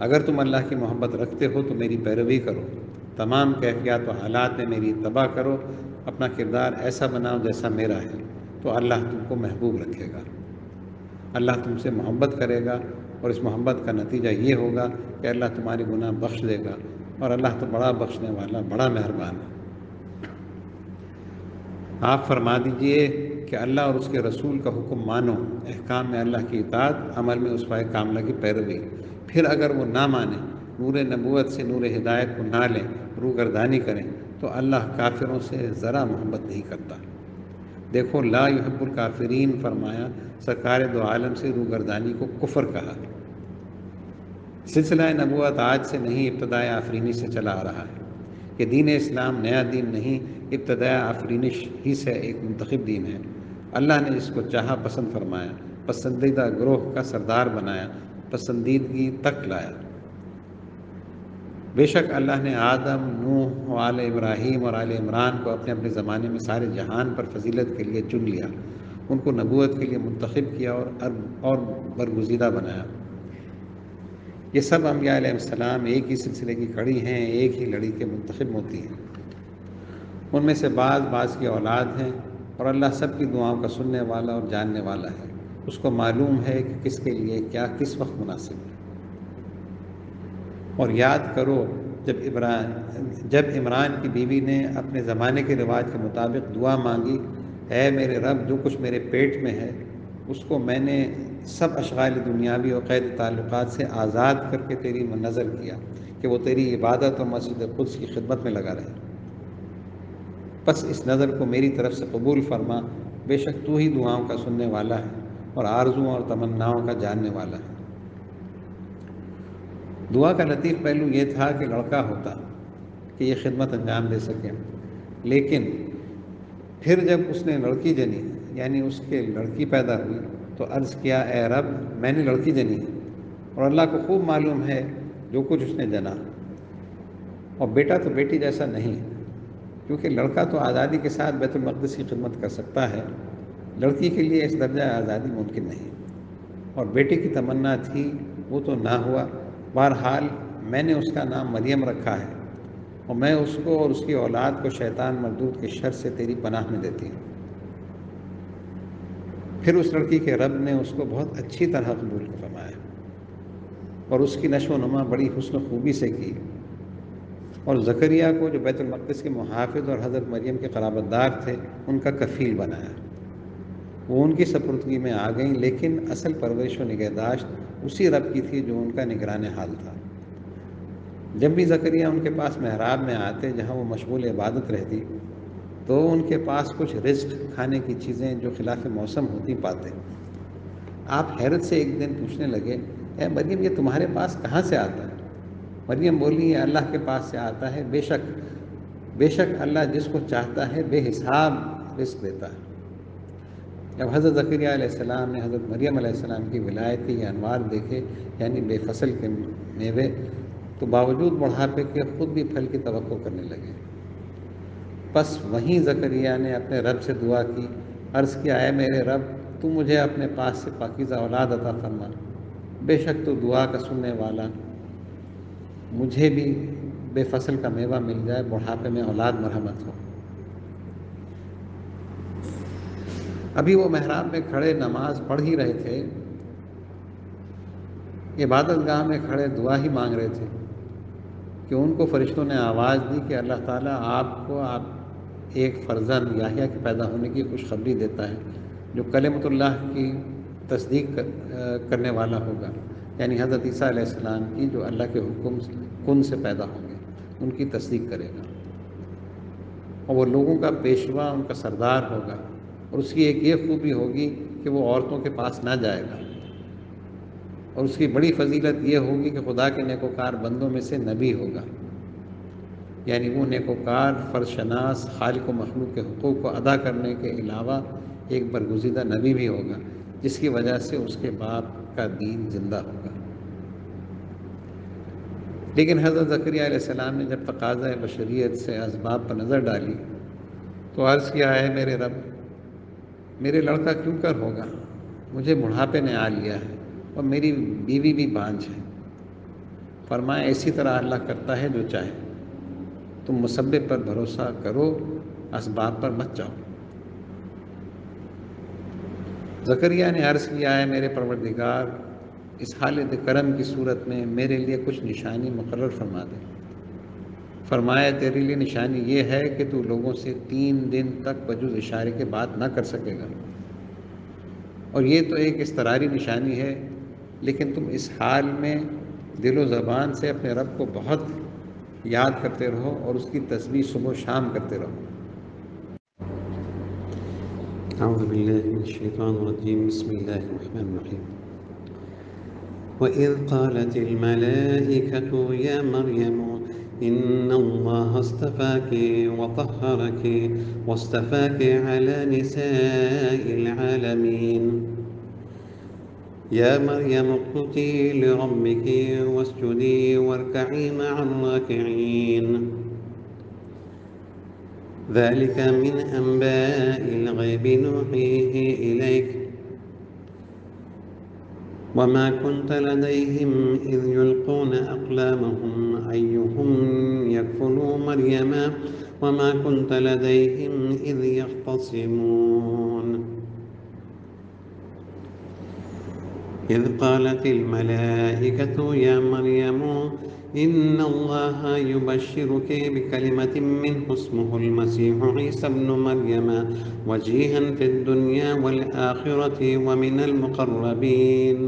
اگر تم اللہ کی محبت رکھتے ہو تو میری پیروی کرو، تمام کیفیات و حالات میں میری اتباع کرو، اپنا کردار ایسا بناؤ جیسا میرا ہے، تو اللہ تم کو محبوب رکھے گا، اللہ تم سے محبت کرے گا، اور اس محبت کا نتیجہ یہ ہوگا کہ اللہ تمہارے گناہ بخش دے گا، اور اللہ تو بڑا بخشنے والا، بڑا مہربان ہے. آپ فرما دیجئے کہ اللہ اور اس کے رسول کا حکم مانو، احکام میں اللہ کی اطاعت، عمل میں اس پائے کاملہ کی پیروی. پھر اگر وہ نہ مانیں، نور نبوت سے نور ہدایت کو نہ لیں، روگردانی کریں، تو اللہ کافروں سے ذرا محبت نہیں کرتا. دیکھو لا یحب الکافرین فرمایا، سرکار دو عالم سے روگردانی کو کفر کہا. سلسلہ نبوت آج سے نہیں، ابتدائے آفرینی سے چلا آ رہا ہے. کہ دین اسلام نیا دین نہیں، ابتدائے آفرینش ہی سے ایک منتخب دین ہے. اللہ نے اس کو چاہا پسند فرمایا، پسندیدہ گروہ کا سردار بنایا، پسندیدگی تک لایا. بے شک اللہ نے آدم، نوح و آل ابراہیم اور آل عمران کو اپنے اپنے زمانے میں سارے جہان پر فضیلت کے لیے چن لیا، ان کو نبوت کے لیے منتخب کیا اور برگزیدہ بنایا. یہ سب انبیاء علیہ السلام ایک ہی سلسلے کی کڑی ہیں، ایک ہی لڑی کے منتخب موتی ہیں. ان میں سے بعض کی اولاد ہیں، اور اللہ سب کی دعاؤں کا سننے والا اور جاننے والا ہے. اس کو معلوم ہے کہ کس کے لیے کیا کس وقت مناسب ہے. اور یاد کرو جب عمران کی بیوی نے اپنے زمانے کے رواج کے مطابق دعا مانگی، اے میرے رب، جو کچھ میرے پیٹ میں ہے اس کو میں نے سب اشغال دنیاوی اور قید تعلقات سے آزاد کر کے تیری نظر کیا کہ وہ تیری عبادت اور مسجد قدس کی خدمت میں لگا رہے. پس اس نظر کو میری طرف سے قبول فرما، بے شک تو ہی دعاؤں کا سننے والا ہے اور آرزوؤں اور تمناؤں کا جاننے والا ہے. دعا کا لطیف پہلو یہ تھا کہ لڑکا ہوتا کہ یہ خدمت انجام دے سکے، لیکن پھر جب اس نے لڑکی جنی، یعنی اس کے لڑکی پیدا ہوئی، تو عرض کیا، اے رب، میں نے لڑکی جنی ہے، اور اللہ کو خوب معلوم ہے جو کچھ اس نے جنا. اور بیٹا تو بیٹی جیسا نہیں، کیونکہ لڑکا تو آزادی کے ساتھ بیت المقدس کی خدمت کر سکتا ہے، لڑکی کے لیے اس درجہ آزادی ممکن نہیں. اور بیٹی کی تمنا تھی، وہ تو نہ ہوا. بہرحال میں نے اس کا نام مریم رکھا ہے، اور میں اس کو اور اس کی اولاد کو شیطان مردود کے شر سے تیری پناہ میں دیتی ہوں. پھر اس لڑکی کے رب نے اس کو بہت اچھی طرح قبول فرمایا، اور اس کی نشو و نما بڑی حسن و خوبی سے کی. اور زکریا کو، جو بیت المقدس کے محافظ اور حضرت مریم کے قرابت دار تھے، ان کا کفیل بنایا. وہ ان کی سپردگی میں آ گئیں، لیکن اصل پرورش و نگہداشت اسی رب کی تھی جو ان کا نگران حال تھا. جب بھی زکریا ان کے پاس محراب میں آتے جہاں وہ مشغول عبادت رہتی، تو ان کے پاس کچھ رزق، کھانے کی چیزیں جو خلاف موسم ہوتی پاتے. آپ حیرت سے ایک دن پوچھنے لگے، اے مریم، یہ تمہارے پاس کہاں سے آتا ہے؟ مریم بولی، یہ اللہ کے پاس سے آتا ہے، بے شک اللہ جس کو چاہتا ہے بے حساب رزق دیتا ہے. جب حضرت زکریا علیہ السلام نے حضرت مریم علیہ السلام کی ولایت کے یہ انوار دیکھے، یعنی بے فصل کے میوے، تو باوجود بڑھاپے کے خود بھی پھل کی توقع کرنے لگے. پس وہیں زکریا نے اپنے رب سے دعا کی، عرض کیا، اے میرے رب، تو مجھے اپنے پاس سے پاکیزہ اولاد عطا فرما، بے شک تو دعا کا سننے والا. مجھے بھی بے فصل کا میوہ مل جائے، بڑھاپے میں اولاد مرحمت ہو. ابھی وہ محراب میں کھڑے نماز پڑھ ہی رہے تھے، عبادت گاہ میں کھڑے دعا ہی مانگ رہے تھے کہ ان کو فرشتوں نے آواز دی کہ اللہ تعالیٰ آپ ایک فرزند یحییٰ کے پیدا ہونے کی خوشخبری دیتا ہے جو کلمۃ اللہ کی تصدیق کرنے والا ہوگا، یعنی حضرت عیسیٰ علیہ السلام کی جو اللہ کے حکم کن سے پیدا ہوں گے ان کی تصدیق کرے گا، اور وہ لوگوں کا پیشوا، ان کا سردار ہوگا، اور اس کی ایک یہ خوبی ہوگی کہ وہ عورتوں کے پاس نہ جائے گا، اور اس کی بڑی فضیلت یہ ہوگی کہ خدا کے نیکوکار بندوں میں سے نبی ہوگا، یعنی وہ نیکوکار فرض شناس خالق و مخلوق کے حقوق کو ادا کرنے کے علاوہ ایک برگزیدہ نبی بھی ہوگا، جس کی وجہ سے اس کے باپ کا دین زندہ ہوگا۔ لیکن حضرت زکریا علیہ السلام نے جب تقاضۂ بشریت سے اسباب پر نظر ڈالی تو عرض کیا ہے میرے رب، میرے لڑکا کیوں کر ہوگا، مجھے بڑھاپے نے آ لیا ہے اور میری بیوی بھی بانجھ ہے۔ فرمایا اسی طرح اللہ کرتا ہے جو چاہے، تم مسبب پر بھروسہ کرو، اسباب پر مت جاؤ۔ زکریا نے عرض کیا ہے میرے پروردگار، اس حالت کرم کی صورت میں میرے لیے کچھ نشانی مقرر فرما دے۔ فرمایا تیرے لیے نشانی یہ ہے کہ تو لوگوں سے 3 دن تک بجز اشارے کے بات نہ کر سکے گا، اور یہ تو ایک اضطراری نشانی ہے، لیکن تم اس حال میں دل و زبان سے اپنے رب کو بہت یاد کرتے رہو اور اس کی تسبیح صبح و شام کرتے رہو۔ أعوذ بالله من الشيطان الرجيم بسم الله الرحمن الرحيم وإذ قالت الملائكة يا مريم إن الله اصطفاك وطهرك واصطفاك على نساء العالمين يا مريم اقنتي لربك واسجدي واركعي مع الراكعين ذلك من أنباء الغيب نوحيه إليك وما كنت لديهم إذ يلقون أقلامهم أيهم يكفل مريم وما كنت لديهم إذ يختصمون إذ قالت الملائكة يا مريم إن الله يبشرك بكلمة منه اسمه المسيح عيسى ابن مريم وجيها في الدنيا والآخرة ومن المقربين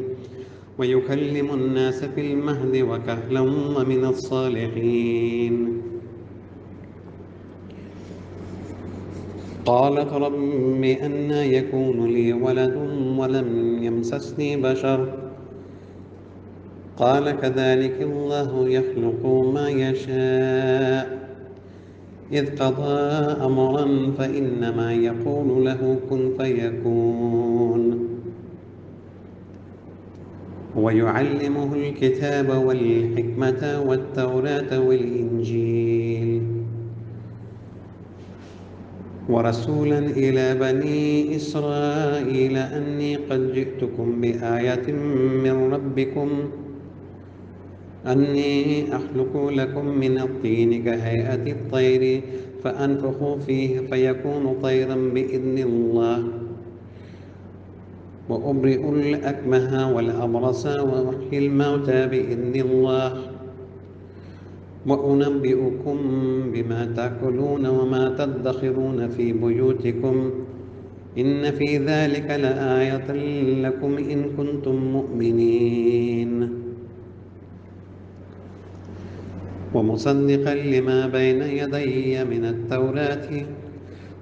ويكلم الناس في المهد وكهلا ومن الصالحين قالت رب أنى يكون لي ولد ولم يمسسني بشر قال كذلك الله يخلق ما يشاء إذ قضى أمرا فإنما يقول له كن فيكون ويعلمه الكتاب والحكمة والتوراة والإنجيل ورسولا إلى بني إسرائيل أني قد جئتكم بآية من ربكم أني أخلق لكم من الطين كهيئة الطير فأنفخ فيه فيكون طيرا بإذن الله وأبرئ الأكمه والأبرص وأحيي الموتى بإذن الله وأنبئكم بما تأكلون وما تدخرون في بيوتكم إن في ذلك لآية لكم إن كنتم مؤمنين ومصدقا لما بين يدي من التوراة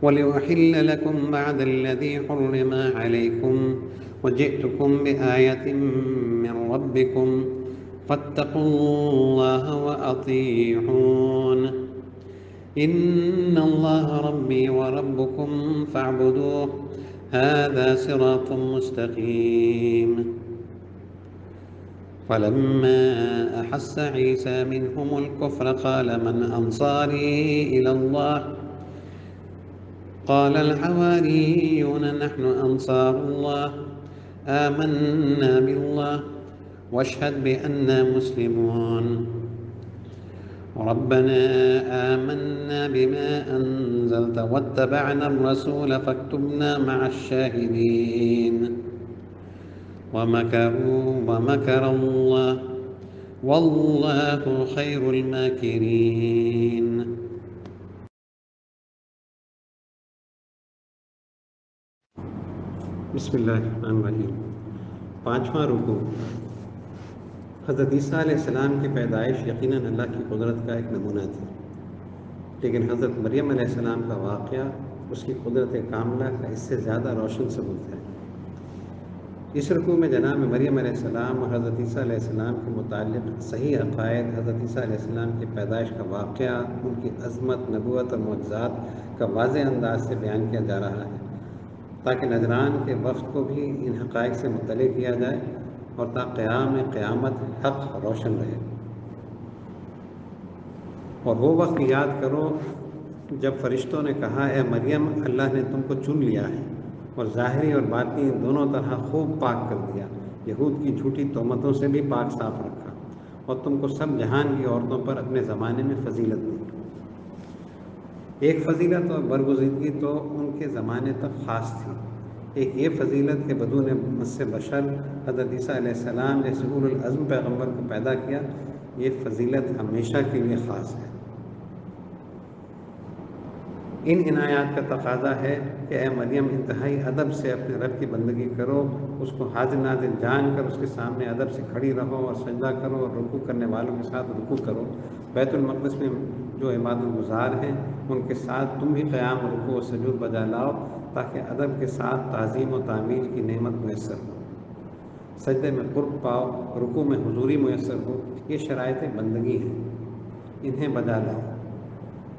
ولأحل لكم بعد الذي حرم عليكم وجئتكم بآية من ربكم فاتقوا الله وأطيعون إن الله ربي وربكم فاعبدوه هذا صراط مستقيم فلما أحس عيسى منهم الكفر قال من أنصاري إلى الله قال الحواريون نحن أنصار الله آمنا بالله واشهد بأننا مسلمون ربنا آمنا بما أنزلت واتبعنا الرسول فاكتبنا مع الشاهدين ومكروا ومكر الله والله خير الماكرين. بسم اللہ الرحمن الرحیم۔ 5واں رکوع۔ حضرت عیسیٰ علیہ السلام کی پیدائش یقیناً اللہ کی قدرت کا ایک نمونہ تھی، لیکن حضرت مریم علیہ السلام کا واقعہ اس کی قدرت کاملہ کا اس سے زیادہ روشن ثبوت ہے۔ اس رکوع میں جناب مریم علیہ السلام اور حضرت عیسیٰ علیہ السلام کے متعلق صحیح عقائد، حضرت عیسیٰ علیہ السلام کی پیدائش کا واقعہ، ان کی عظمت، نبوت اور معجزات کا واضح انداز سے بیان کیا جا رہا ہے، تاکہ نجران کے وفد کو بھی ان حقائق سے مطلع کیا جائے اور تا قیام قیامت حق روشن رہے۔ اور وہ وقت یاد کرو جب فرشتوں نے کہا، اے مریم، اللہ نے تم کو چن لیا ہے اور ظاہری اور باطنی دونوں طرح خوب پاک کر دیا، یہود کی جھوٹی تہمتوں سے بھی پاک صاف رکھا اور تم کو سب جہان کی عورتوں پر اپنے زمانے میں فضیلت دی۔ ایک فضیلت اور برگزیدگی تو ان کے زمانے تک خاص تھی، ایک یہ فضیلت کہ بدون مس بشر حضرت عیسیٰ علیہ السلام جیسے اولو العزم پیغمبر کو پیدا کیا، یہ فضیلت ہمیشہ کے لیے خاص ہے۔ ان عنایات کا تقاضا ہے کہ اے مریم، انتہائی ادب سے اپنے رب کی بندگی کرو، اس کو حاضر ناظر جان کر اس کے سامنے ادب سے کھڑی رہو اور سجدہ کرو اور رکوع کرنے والوں کے ساتھ رکوع کرو۔ بیت المقدس میں جو عبادت گزار ہیں ان کے ساتھ تم بھی قیام، رکوع و سجود بجا لاؤ، تاکہ ادب کے ساتھ تعظیم و تعمیر کی نعمت میسر ہو، سجدے میں قرب پاؤ، رکوع میں حضوری میسر ہو۔ یہ شرائط بندگی ہیں، انہیں بجا لاؤ۔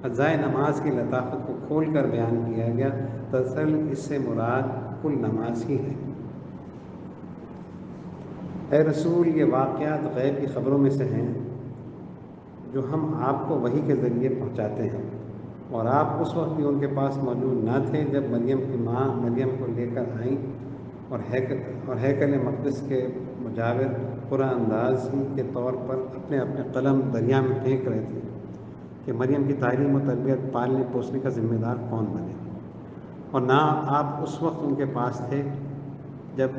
اجزائے نماز کی لطافت کو کھول کر بیان کیا گیا، دراصل اس سے مراد کل نماز ہی ہے۔ اے رسول، یہ واقعات غیب کی خبروں میں سے ہیں جو ہم آپ کو وحی کے ذریعے پہنچاتے ہیں، اور آپ اس وقت بھی ان کے پاس موجود نہ تھے جب مریم کی ماں مریم کو لے کر آئیں اور ہیکل مقدس کے مجاور قرآن انداز کے طور پر اپنے اپنے قلم دریا میں پھینک رہے تھے کہ مریم کی تعلیم و تربیت، پالنے پوسنے کا ذمہ دار کون بنے، اور نہ آپ اس وقت ان کے پاس تھے جب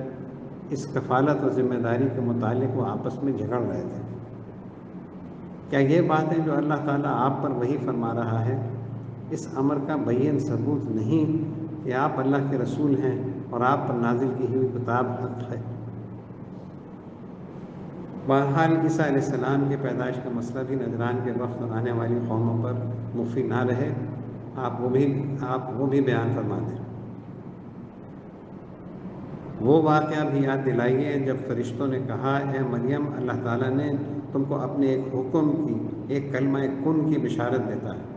اس کفالت اور ذمہ داری کے متعلق وہ آپس میں جھگڑ رہے تھے۔ کیا یہ باتیں جو اللہ تعالیٰ آپ پر وحی فرما رہا ہے، اس امر کا بین ثبوت نہیں کہ آپ اللہ کے رسول ہیں اور آپ پر نازل کی ہوئی کتاب حق ہے؟ بہرحال عیسیٰ علیہ السلام کی پیدائش کا مسئلہ بھی نجران کے وقت اور آنے والی قوموں پر مخفی نہ رہے، آپ وہ بھی بیان فرما دیں۔ وہ واقعہ بھی یاد دلائیے جب فرشتوں نے کہا، اے مریم، اللہ تعالیٰ نے تم کو اپنے ایک حکم کی، ایک کلمہ کن کی بشارت دیتا ہے،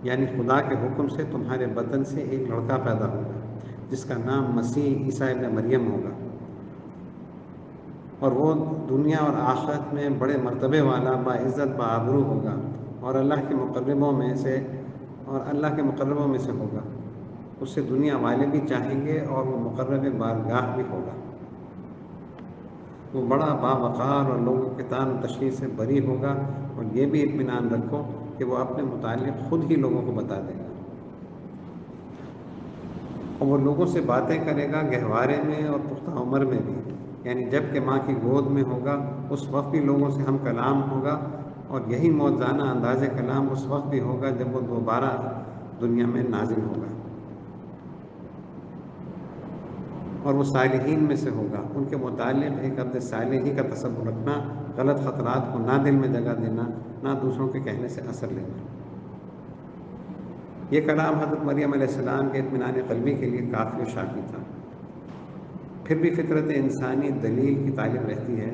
یعنی خدا کے حکم سے تمہارے بدن سے ایک لڑکا پیدا ہوگا جس کا نام مسیح عیسیٰ ابن مریم ہوگا، اور وہ دنیا اور آخرت میں بڑے مرتبے والا، باعزت بآبرو ہوگا، اور اللہ کے مقربوں میں سے ہوگا۔ اس سے دنیا والے بھی چاہیں گے اور وہ مقرب بارگاہ بھی ہوگا۔ وہ بڑا باوقار اور لوگوں کے طعن و تشریح سے بری ہوگا، اور یہ بھی اطمینان رکھو کہ وہ اپنے متعلق خود ہی لوگوں کو بتا دے گا، اور وہ لوگوں سے باتیں کرے گا گہوارے میں اور پختہ عمر میں بھی، یعنی جب کہ ماں کی گود میں ہوگا اس وقت بھی لوگوں سے ہم کلام ہوگا، اور یہی موجزانہ انداز کلام اس وقت بھی ہوگا جب وہ دوبارہ دنیا میں نازل ہوگا، اور وہ صالحین میں سے ہوگا۔ ان کے متعلق ایک عبد صالحی کا تصور رکھنا، غلط خطرات کو نہ دل میں جگہ دینا، نہ دوسروں کے کہنے سے اثر لینا۔ یہ کلام حضرت مریم علیہ السلام کے اطمینان قلبی کے لیے کافی و شافی تھا۔ پھر بھی فطرت انسانی دلیل کی طالب رہتی ہے،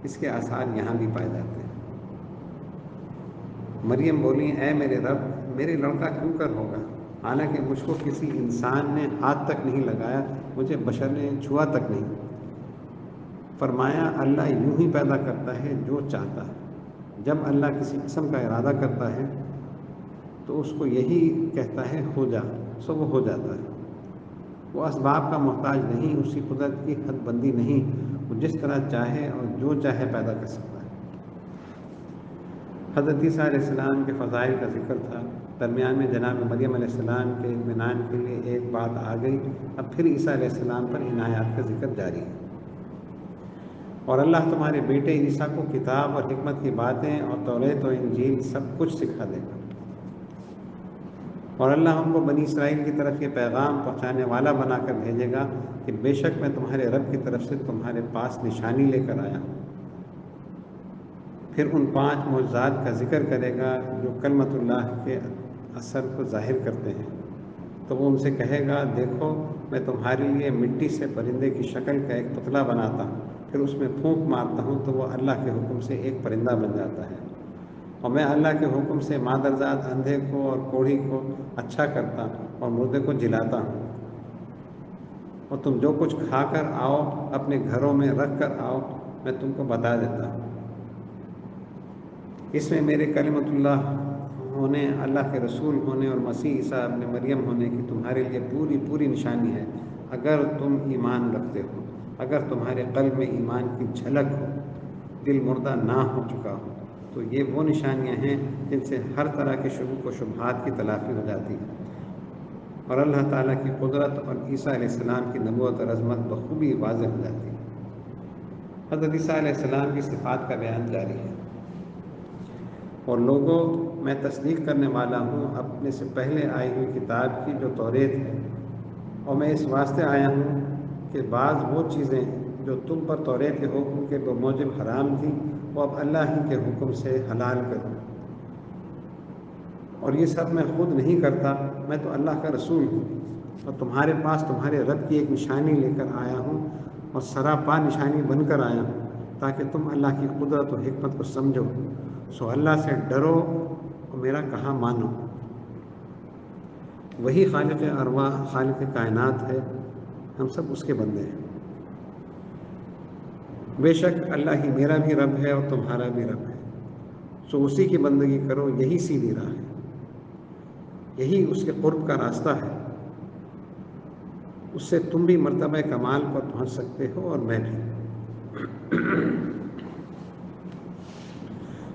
اس کے آثار یہاں بھی پائے جاتے ہیں۔ مریم بولی، اے میرے رب، میرے لڑکا کیوں کر ہوگا، حالانکہ مجھ کو کسی انسان نے ہاتھ تک نہیں لگایا، مجھے بشر نے چھوا تک نہیں۔ فرمایا، اللہ یوں ہی پیدا کرتا ہے جو چاہتا ہے۔ جب اللہ کسی قسم کا ارادہ کرتا ہے تو اس کو یہی کہتا ہے ہو جا، سو وہ ہو جاتا ہے۔ وہ اسباب کا محتاج نہیں، اسی قدرت کی حد بندی نہیں، وہ جس طرح چاہے اور جو چاہے پیدا کر سکتا ہے۔ حضرت عیسیٰ علیہ السلام کے فضائل کا ذکر تھا، درمیان میں جناب مریم علیہ السلام کے اطمینان کے لیے ایک بات آ گئی، اب پھر عیسیٰ علیہ السلام پر عنایات کا ذکر جاری ہے۔ اور اللہ تمہارے بیٹے عیسیٰ کو کتاب اور حکمت کی باتیں اور توریت و انجیل سب کچھ سکھا دے گا، اور اللہ ہم کو بنی اسرائیل کی طرف یہ پیغام پہنچانے والا بنا کر بھیجے گا کہ بے شک میں تمہارے رب کی طرف سے تمہارے پاس نشانی لے کر آیا ہوں۔ پھر ان 5 معجزات کا ذکر کرے گا جو کلمت اللہ کے اثر کو ظاہر کرتے ہیں، تو وہ ان سے کہے گا دیکھو میں تمہارے لیے مٹی سے پرندے کی شکل کا ایک پتلا بناتا ہوں، پھر اس میں پھونک مارتا ہوں تو وہ اللہ کے حکم سے ایک پرندہ بن جاتا ہے، اور میں اللہ کے حکم سے مادرزاد اندھے کو اور کوڑھی کو اچھا کرتا ہوں اور مردے کو جلاتا ہوں، اور تم جو کچھ کھا کر آؤ اپنے گھروں میں رکھ کر آؤ، میں تم کو بتا دیتا ہوں۔ اس میں میرے کلمت اللہ ہونے، اللہ کے رسول ہونے اور مسیح عیسیٰ ابن مریم ہونے کی تمہارے لیے پوری پوری نشانی ہے، اگر تم ایمان رکھتے ہو، اگر تمہارے قلب میں ایمان کی جھلک ہو، دل مردہ نہ ہو چکا ہو، تو یہ وہ نشانیاں ہیں جن سے ہر طرح کے شکوک و شبہات کی تلافی ہو جاتی ہے، اور اللہ تعالیٰ کی قدرت اور عیسیٰ علیہ السلام کی نبوت اور عظمت بخوبی واضح ہو جاتی ہے۔ حضرت عیسیٰ علیہ السلام کی صفات کا بیان جاری ہے۔ اور لوگوں، میں تصدیق کرنے والا ہوں اپنے سے پہلے آئی ہوئی کتاب کی جو توریت ہے، اور میں اس واسطے آیا ہوں کہ بعض وہ چیزیں جو تم پر توریت کے حکم کے بموجب حرام تھیں وہ اب اللہ ہی کے حکم سے حلال کروں، اور یہ سب میں خود نہیں کرتا، میں تو اللہ کا رسول ہوں، اور تمہارے پاس تمہارے رب کی ایک نشانی لے کر آیا ہوں، اور سراپا نشانی بن کر آیا ہوں، تاکہ تم اللہ کی قدرت و حکمت کو سمجھو، سو اللہ سے ڈرو اور میرا کہا مانو۔ وہی خالق ارواح، خالق کائنات ہے، ہم سب اس کے بندے ہیں۔ بے شک اللہ ہی میرا بھی رب ہے اور تمہارا بھی رب ہے، سو اسی کی بندگی کرو، یہی سیدھی راہ ہے، یہی اس کے قرب کا راستہ ہے، اس سے تم بھی مرتبہ کمال پر پہنچ سکتے ہو اور میں بھی۔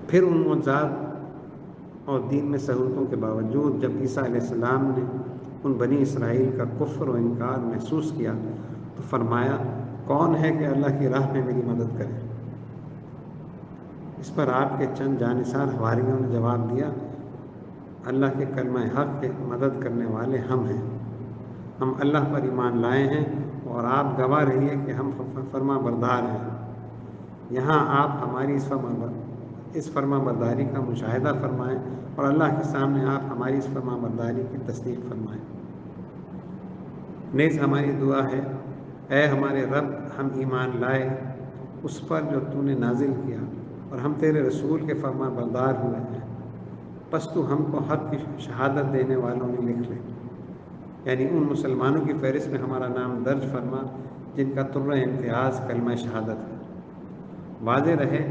پھر ان معجزات اور دین میں سہولتوں کے باوجود جب عیسیٰ علیہ السلام نے ان بنی اسرائیل کا کفر و انکار محسوس کیا تو فرمایا کون ہے کہ اللہ کی راہ میں میری مدد کرے؟ اس پر آپ کے چند جانثار حواریوں نے جواب دیا، اللہ کے کلمہ حق کے مدد کرنے والے ہم ہیں، ہم اللہ پر ایمان لائے ہیں اور آپ گواہ رہیے کہ ہم فرما بردار ہیں۔ یہاں آپ ہماری اس فرما برداری کا مشاہدہ فرمائیں اور اللہ کے سامنے آپ ہماری اس فرما برداری کی تصدیق فرمائیں۔ نیز ہماری دعا ہے، اے ہمارے رب، ہم ایمان لائے اس پر جو تو نے نازل کیا اور ہم تیرے رسول کے فرما بردار ہوئے ہیں، پس تو ہم کو حق کی شہادت دینے والوں میں لکھ لے، یعنی ان مسلمانوں کی فہرست میں ہمارا نام درج فرما جن کا طرہ امتیاز کلمہ شہادت ہے۔ واضح رہے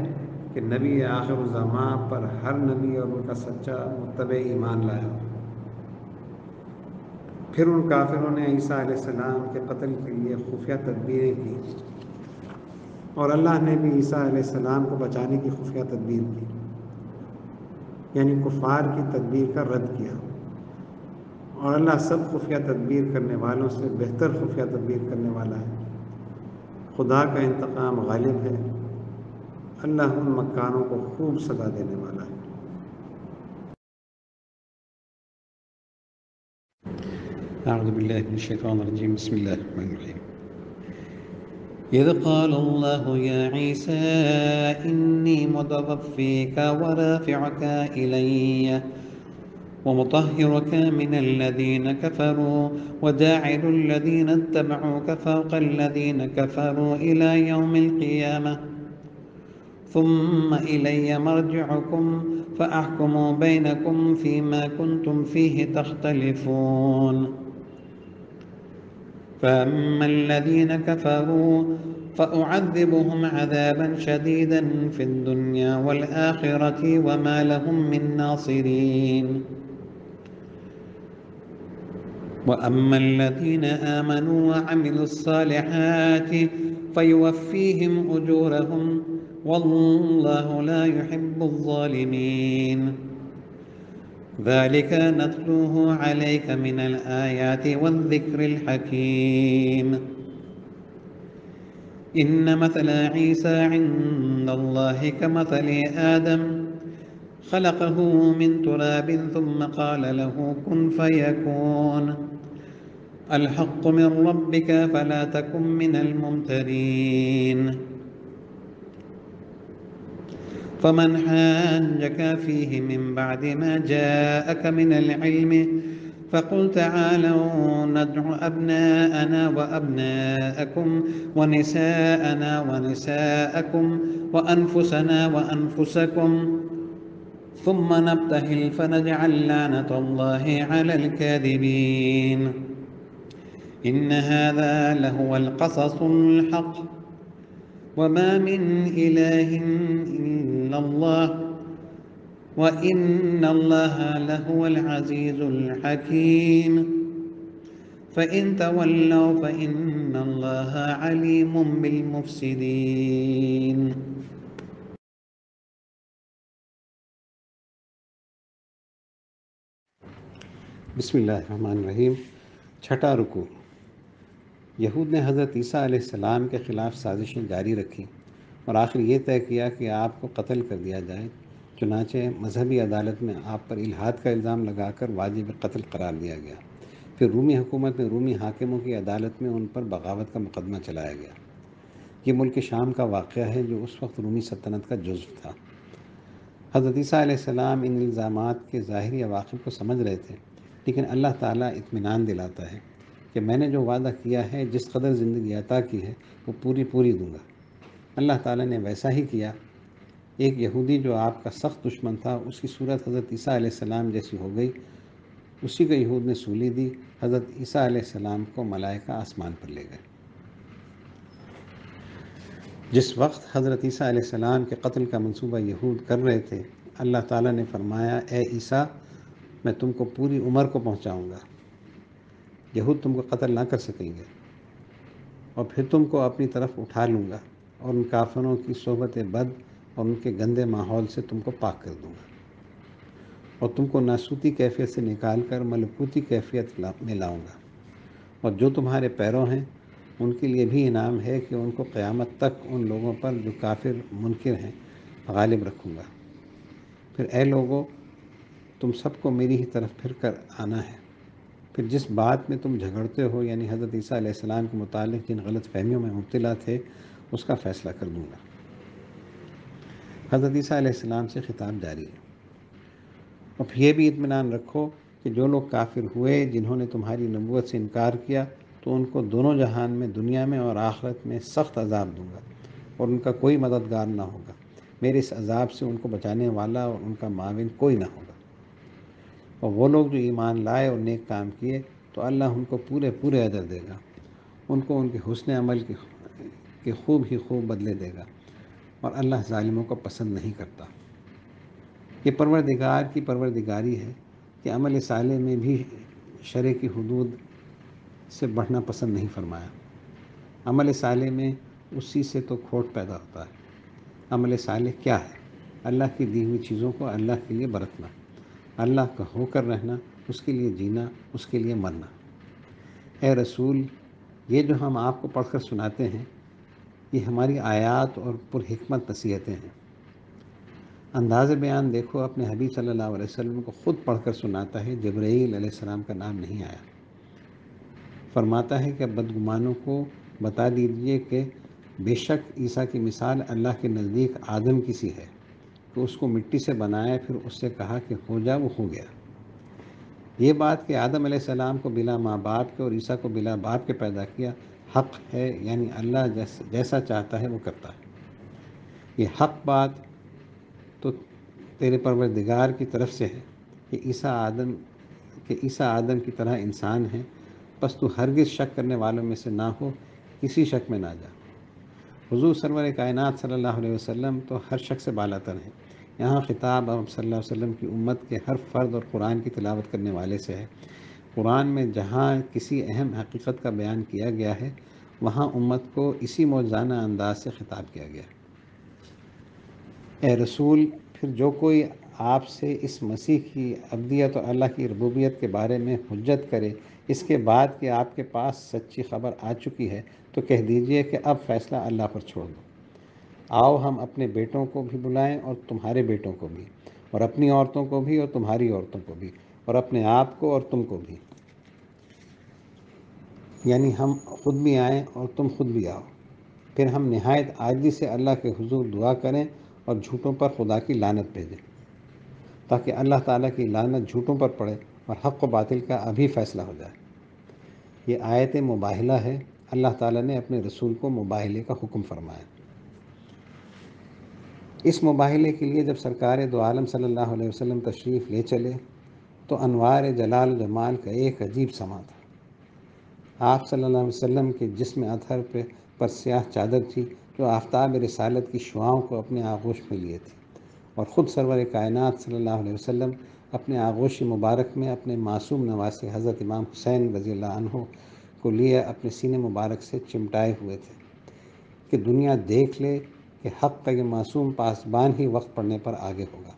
کہ نبی آخر الزمان پر ہر نبی اور ان کا سچا متبع ایمان لایا۔ پھر ان کافروں نے عیسیٰ علیہ السلام کے قتل کے لیے خفیہ تدبیریں کی، اور اللہ نے بھی عیسیٰ علیہ السلام کو بچانے کی خفیہ تدبیر کی، یعنی کفار کی تدبیر کا رد کیا، اور اللہ سب خفیہ تدبیر کرنے والوں سے بہتر خفیہ تدبیر کرنے والا ہے۔ خدا کا انتقام غالب ہے، اللہ ان مکاروں کو خوب سزا دینے والا ہے۔ أعوذ بالله من الشيطان الرجيم، بسم الله الرحمن الرحيم. إذ قال الله يا عيسى إني متوفيك ورافعك إلي ومطهرك من الذين كفروا وجاعل الذين اتبعوك فوق الذين كفروا إلى يوم القيامة ثم إلي مرجعكم فأحكم بينكم فيما كنتم فيه تختلفون. فأما الذين كفروا فأعذبهم عذابا شديدا في الدنيا والآخرة وما لهم من ناصرين. وأما الذين آمنوا وعملوا الصالحات فيوفيهم أجورهم والله لا يحب الظالمين ذلك نتلوه عليك من الآيات والذكر الحكيم إن مثل عيسى عند الله كمثل آدم خلقه من تراب ثم قال له كن فيكون الحق من ربك فلا تكن من الممترين فمن حاجك فيه من بعد ما جاءك من العلم فقل تعالوا ندع أبناءنا وأبناءكم ونساءنا ونساءكم وأنفسنا وأنفسكم ثم نبتهل فنجعل لعنة الله على الكاذبين إن هذا لهو القصص الحق وما من إله إلا الله وإن الله لهو العزيز الحكيم فإن تولوا فإن الله عليم بالمفسدين بسم اللہ الرحمن الرحیم۔ چھٹا رکوع۔ یہود نے حضرت عیسیٰ علیہ السلام کے خلاف سازشیں جاری رکھیں اور آخر یہ طے کیا کہ آپ کو قتل کر دیا جائے۔ چنانچہ مذہبی عدالت میں آپ پر الحاد کا الزام لگا کر واجب قتل قرار دیا گیا۔ پھر رومی حکومت میں رومی حاکموں کی عدالت میں ان پر بغاوت کا مقدمہ چلایا گیا۔ یہ ملک شام کا واقعہ ہے جو اس وقت رومی سلطنت کا جزو تھا۔ حضرت عیسیٰ علیہ السلام ان الزامات کے ظاہری عواقب کو سمجھ رہے تھے، لیکن اللہ تعالیٰ اطمینان دلاتا ہے کہ میں نے جو وعدہ کیا ہے، جس قدر زندگی عطا کی ہے، وہ پوری دوں گا۔ اللہ تعالیٰ نے ویسا ہی کیا۔ ایک یہودی جو آپ کا سخت دشمن تھا، اس کی صورت حضرت عیسیٰ علیہ السلام جیسی ہو گئی۔ اسی کو یہود نے سولی دی۔ حضرت عیسیٰ علیہ السلام کو ملائکہ آسمان پر لے گئے۔ جس وقت حضرت عیسیٰ علیہ السلام کے قتل کا منصوبہ یہود کر رہے تھے، اللہ تعالیٰ نے فرمایا، اے عیسیٰ، میں تم کو پوری عمر کو پہنچاؤں گا۔ یہود تم کو قتل نہ کر سکیں گے، اور پھر تم کو اپنی طرف اٹھا لوں گا اور ان کافروں کی صحبت بد اور ان کے گندے ماحول سے تم کو پاک کر دوں گا، اور تم کو ناسوتی کیفیت سے نکال کر ملکوتی کیفیت میں لاؤں گا، اور جو تمہارے پیروں ہیں ان کے لیے بھی انعام ہے کہ ان کو قیامت تک ان لوگوں پر جو کافر منکر ہیں غالب رکھوں گا۔ پھر اے لوگو، تم سب کو میری ہی طرف پھر کر آنا ہے۔ پھر جس بات میں تم جھگڑتے ہو، یعنی حضرت عیسیٰ علیہ السلام کے متعلق جن غلط فہمیوں میں مبتلا تھے، اس کا فیصلہ کر دوں گا۔ حضرت عیسیٰ علیہ السلام سے خطاب جاری ہے۔ اور پھر یہ بھی اطمینان رکھو کہ جو لوگ کافر ہوئے، جنہوں نے تمہاری نبوت سے انکار کیا، تو ان کو دونوں جہان میں، دنیا میں اور آخرت میں سخت عذاب دوں گا، اور ان کا کوئی مددگار نہ ہوگا۔ میرے اس عذاب سے ان کو بچانے والا اور ان کا معاون کوئی نہ ہوگا۔ اور وہ لوگ جو ایمان لائے اور نیک کام کیے، تو اللہ ان کو پورے اجر دے گا، ان کو ان کے حسن عمل کے خوب ہی خوب بدلے دے گا، اور اللہ ظالموں کو پسند نہیں کرتا۔ یہ پروردگار کی پروردگاری ہے کہ عمل صالح میں بھی شرع کی حدود سے بڑھنا پسند نہیں فرمایا۔ عمل صالح میں اسی سے تو کھوٹ پیدا ہوتا ہے۔ عمل صالح کیا ہے؟ اللہ کی دی ہوئی چیزوں کو اللہ کے لیے برتنا، اللہ کا ہو کر رہنا، اس کے لیے جینا، اس کے لیے مرنا۔ اے رسول، یہ جو ہم آپ کو پڑھ کر سناتے ہیں، یہ ہماری آیات اور پرحکمت نصیحتیں ہیں۔ انداز بیان دیکھو، اپنے حبیب صلی اللہ علیہ وسلم کو خود پڑھ کر سناتا ہے، جبرائیل علیہ السلام کا نام نہیں آیا۔ فرماتا ہے کہ بدگمانوں کو بتا دیجئے کہ بے شک عیسیٰ کی مثال اللہ کے نزدیک آدم کی سی ہے کہ اس کو مٹی سے بنایا، پھر اس سے کہا کہ ہو جا، وہ ہو گیا۔ یہ بات کہ آدم علیہ السلام کو بلا ماں باپ کے اور عیسیٰ کو بلا باپ کے پیدا کیا حق ہے، یعنی اللہ جیسا چاہتا ہے وہ کرتا ہے۔ یہ حق بات تو تیرے پروردگار کی طرف سے ہے کہ عیسیٰ آدم کی طرح انسان ہے، بس تو ہرگز شک کرنے والوں میں سے نہ ہو، کسی شک میں نہ جا۔ حضور سرور کائنات صلی اللہ علیہ وسلم تو ہر شک سے بالا تر ہیں۔ یہاں خطاب آپ صلی اللہ علیہ وسلم کی امت کے ہر فرد اور قرآن کی تلاوت کرنے والے سے ہے۔ قرآن میں جہاں کسی اہم حقیقت کا بیان کیا گیا ہے، وہاں امت کو اسی موجزانہ انداز سے خطاب کیا گیا ہے۔ اے رسول، پھر جو کوئی آپ سے اس مسیح کی عبدیت اور اللہ کی ربوبیت کے بارے میں حجت کرے اس کے بعد کہ آپ کے پاس سچی خبر آ چکی ہے، تو کہہ دیجئے کہ اب فیصلہ اللہ پر چھوڑ دو۔ آؤ ہم اپنے بیٹوں کو بھی بلائیں اور تمہارے بیٹوں کو بھی، اور اپنی عورتوں کو بھی اور تمہاری عورتوں کو بھی، اور اپنے آپ کو اور تم کو بھی، یعنی ہم خود بھی آئیں اور تم خود بھی آؤ۔ پھر ہم نہایت عاجزی سے اللہ کے حضور دعا کریں اور جھوٹوں پر خدا کی لعنت بھیجیں، تاکہ اللہ تعالیٰ کی لعنت جھوٹوں پر پڑے اور حق و باطل کا ابھی فیصلہ ہو جائے۔ یہ آیت مباہلہ ہے۔ اللہ تعالیٰ نے اپنے رسول کو مباہلے کا حکم فرمایا۔ اس مباہلے کے لیے جب سرکار دو عالم صلی اللہ علیہ وسلم تشریف لے چلے تو انوار جلال و جمال کا ایک عجیب سما تھا۔ آپ صلی اللہ علیہ وسلم کے جسم اطہر پر سیاہ چادر تھی جو آفتاب رسالت کی شعاؤں کو اپنے آغوش میں لیے تھی، اور خود سرور کائنات صلی اللہ علیہ وسلم اپنے آغوش مبارک میں اپنے معصوم نواسے حضرت امام حسین رضی اللہ عنہ کو لیے اپنے سینے مبارک سے چمٹائے ہوئے تھے کہ دنیا دیکھ لے کہ حق کا یہ معصوم پاسبان ہی وقت پڑنے پر آگے ہوگا۔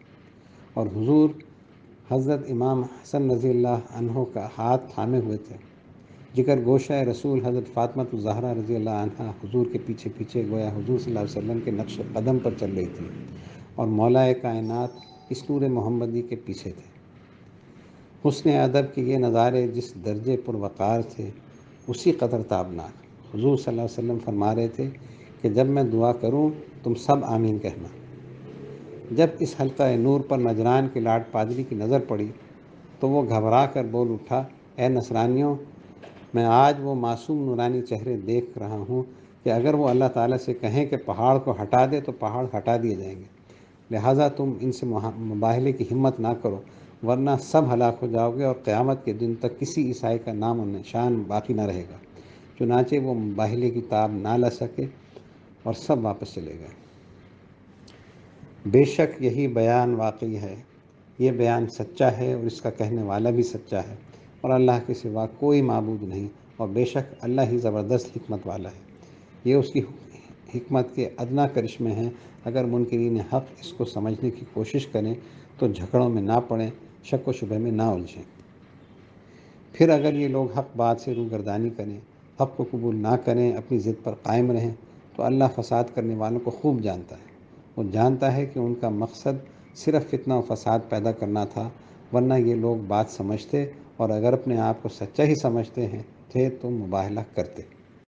اور حضور حضرت امام حسن رضی اللہ عنہ کا ہاتھ تھامے ہوئے تھے۔ جگر گوشہ رسول حضرت فاطمہ الزہرا رضی اللہ عنہا حضور کے پیچھے پیچھے گویا حضور صلی اللہ علیہ وسلم کے نقش قدم پر چل رہی تھی، اور مولا کائنات اس نور محمدی کے پیچھے تھے۔ حسن ادب کے یہ نظارے جس درجے پر وقار تھے اسی قدر تابناک۔ حضور صلی اللہ علیہ وسلم فرما رہے تھے کہ جب میں دعا کروں تم سب آمین کہنا۔ جب اس حلقہ نور پر نجران کے لاٹ پادری کی نظر پڑی تو وہ گھبرا کر بول اٹھا، اے نصرانیوں، میں آج وہ معصوم نورانی چہرے دیکھ رہا ہوں کہ اگر وہ اللہ تعالیٰ سے کہیں کہ پہاڑ کو ہٹا دے تو پہاڑ ہٹا دیے جائیں گے، لہٰذا تم ان سے مباہلے کی ہمت نہ کرو، ورنہ سب ہلاک ہو جاؤ گے اور قیامت کے دن تک کسی عیسائی کا نام و نشان باقی نہ رہے گا۔ چنانچہ وہ مباہلے کی تاب نہ لا سکے اور سب واپس چلے گئے۔ بے شک یہی بیان واقعی ہے، یہ بیان سچا ہے اور اس کا کہنے والا بھی سچا ہے، اور اللہ کے سوا کوئی معبود نہیں، اور بے شک اللہ ہی زبردست حکمت والا ہے۔ یہ اس کی حکمت کے ادنا کرشمے ہیں۔ اگر منکرین حق اس کو سمجھنے کی کوشش کریں تو جھگڑوں میں نہ پڑیں، شک و شبہ میں نہ الجھیں۔ پھر اگر یہ لوگ حق بات سے روگردانی کریں، حق کو قبول نہ کریں، اپنی ضد پر قائم رہیں، تو اللہ فساد کرنے والوں کو خوب جانتا ہے۔ وہ جانتا ہے کہ ان کا مقصد صرف فتنہ و فساد پیدا کرنا تھا، ورنہ یہ لوگ بات سمجھتے، اور اگر اپنے آپ کو سچا ہی سمجھتے تھے تو مباہلہ کرتے۔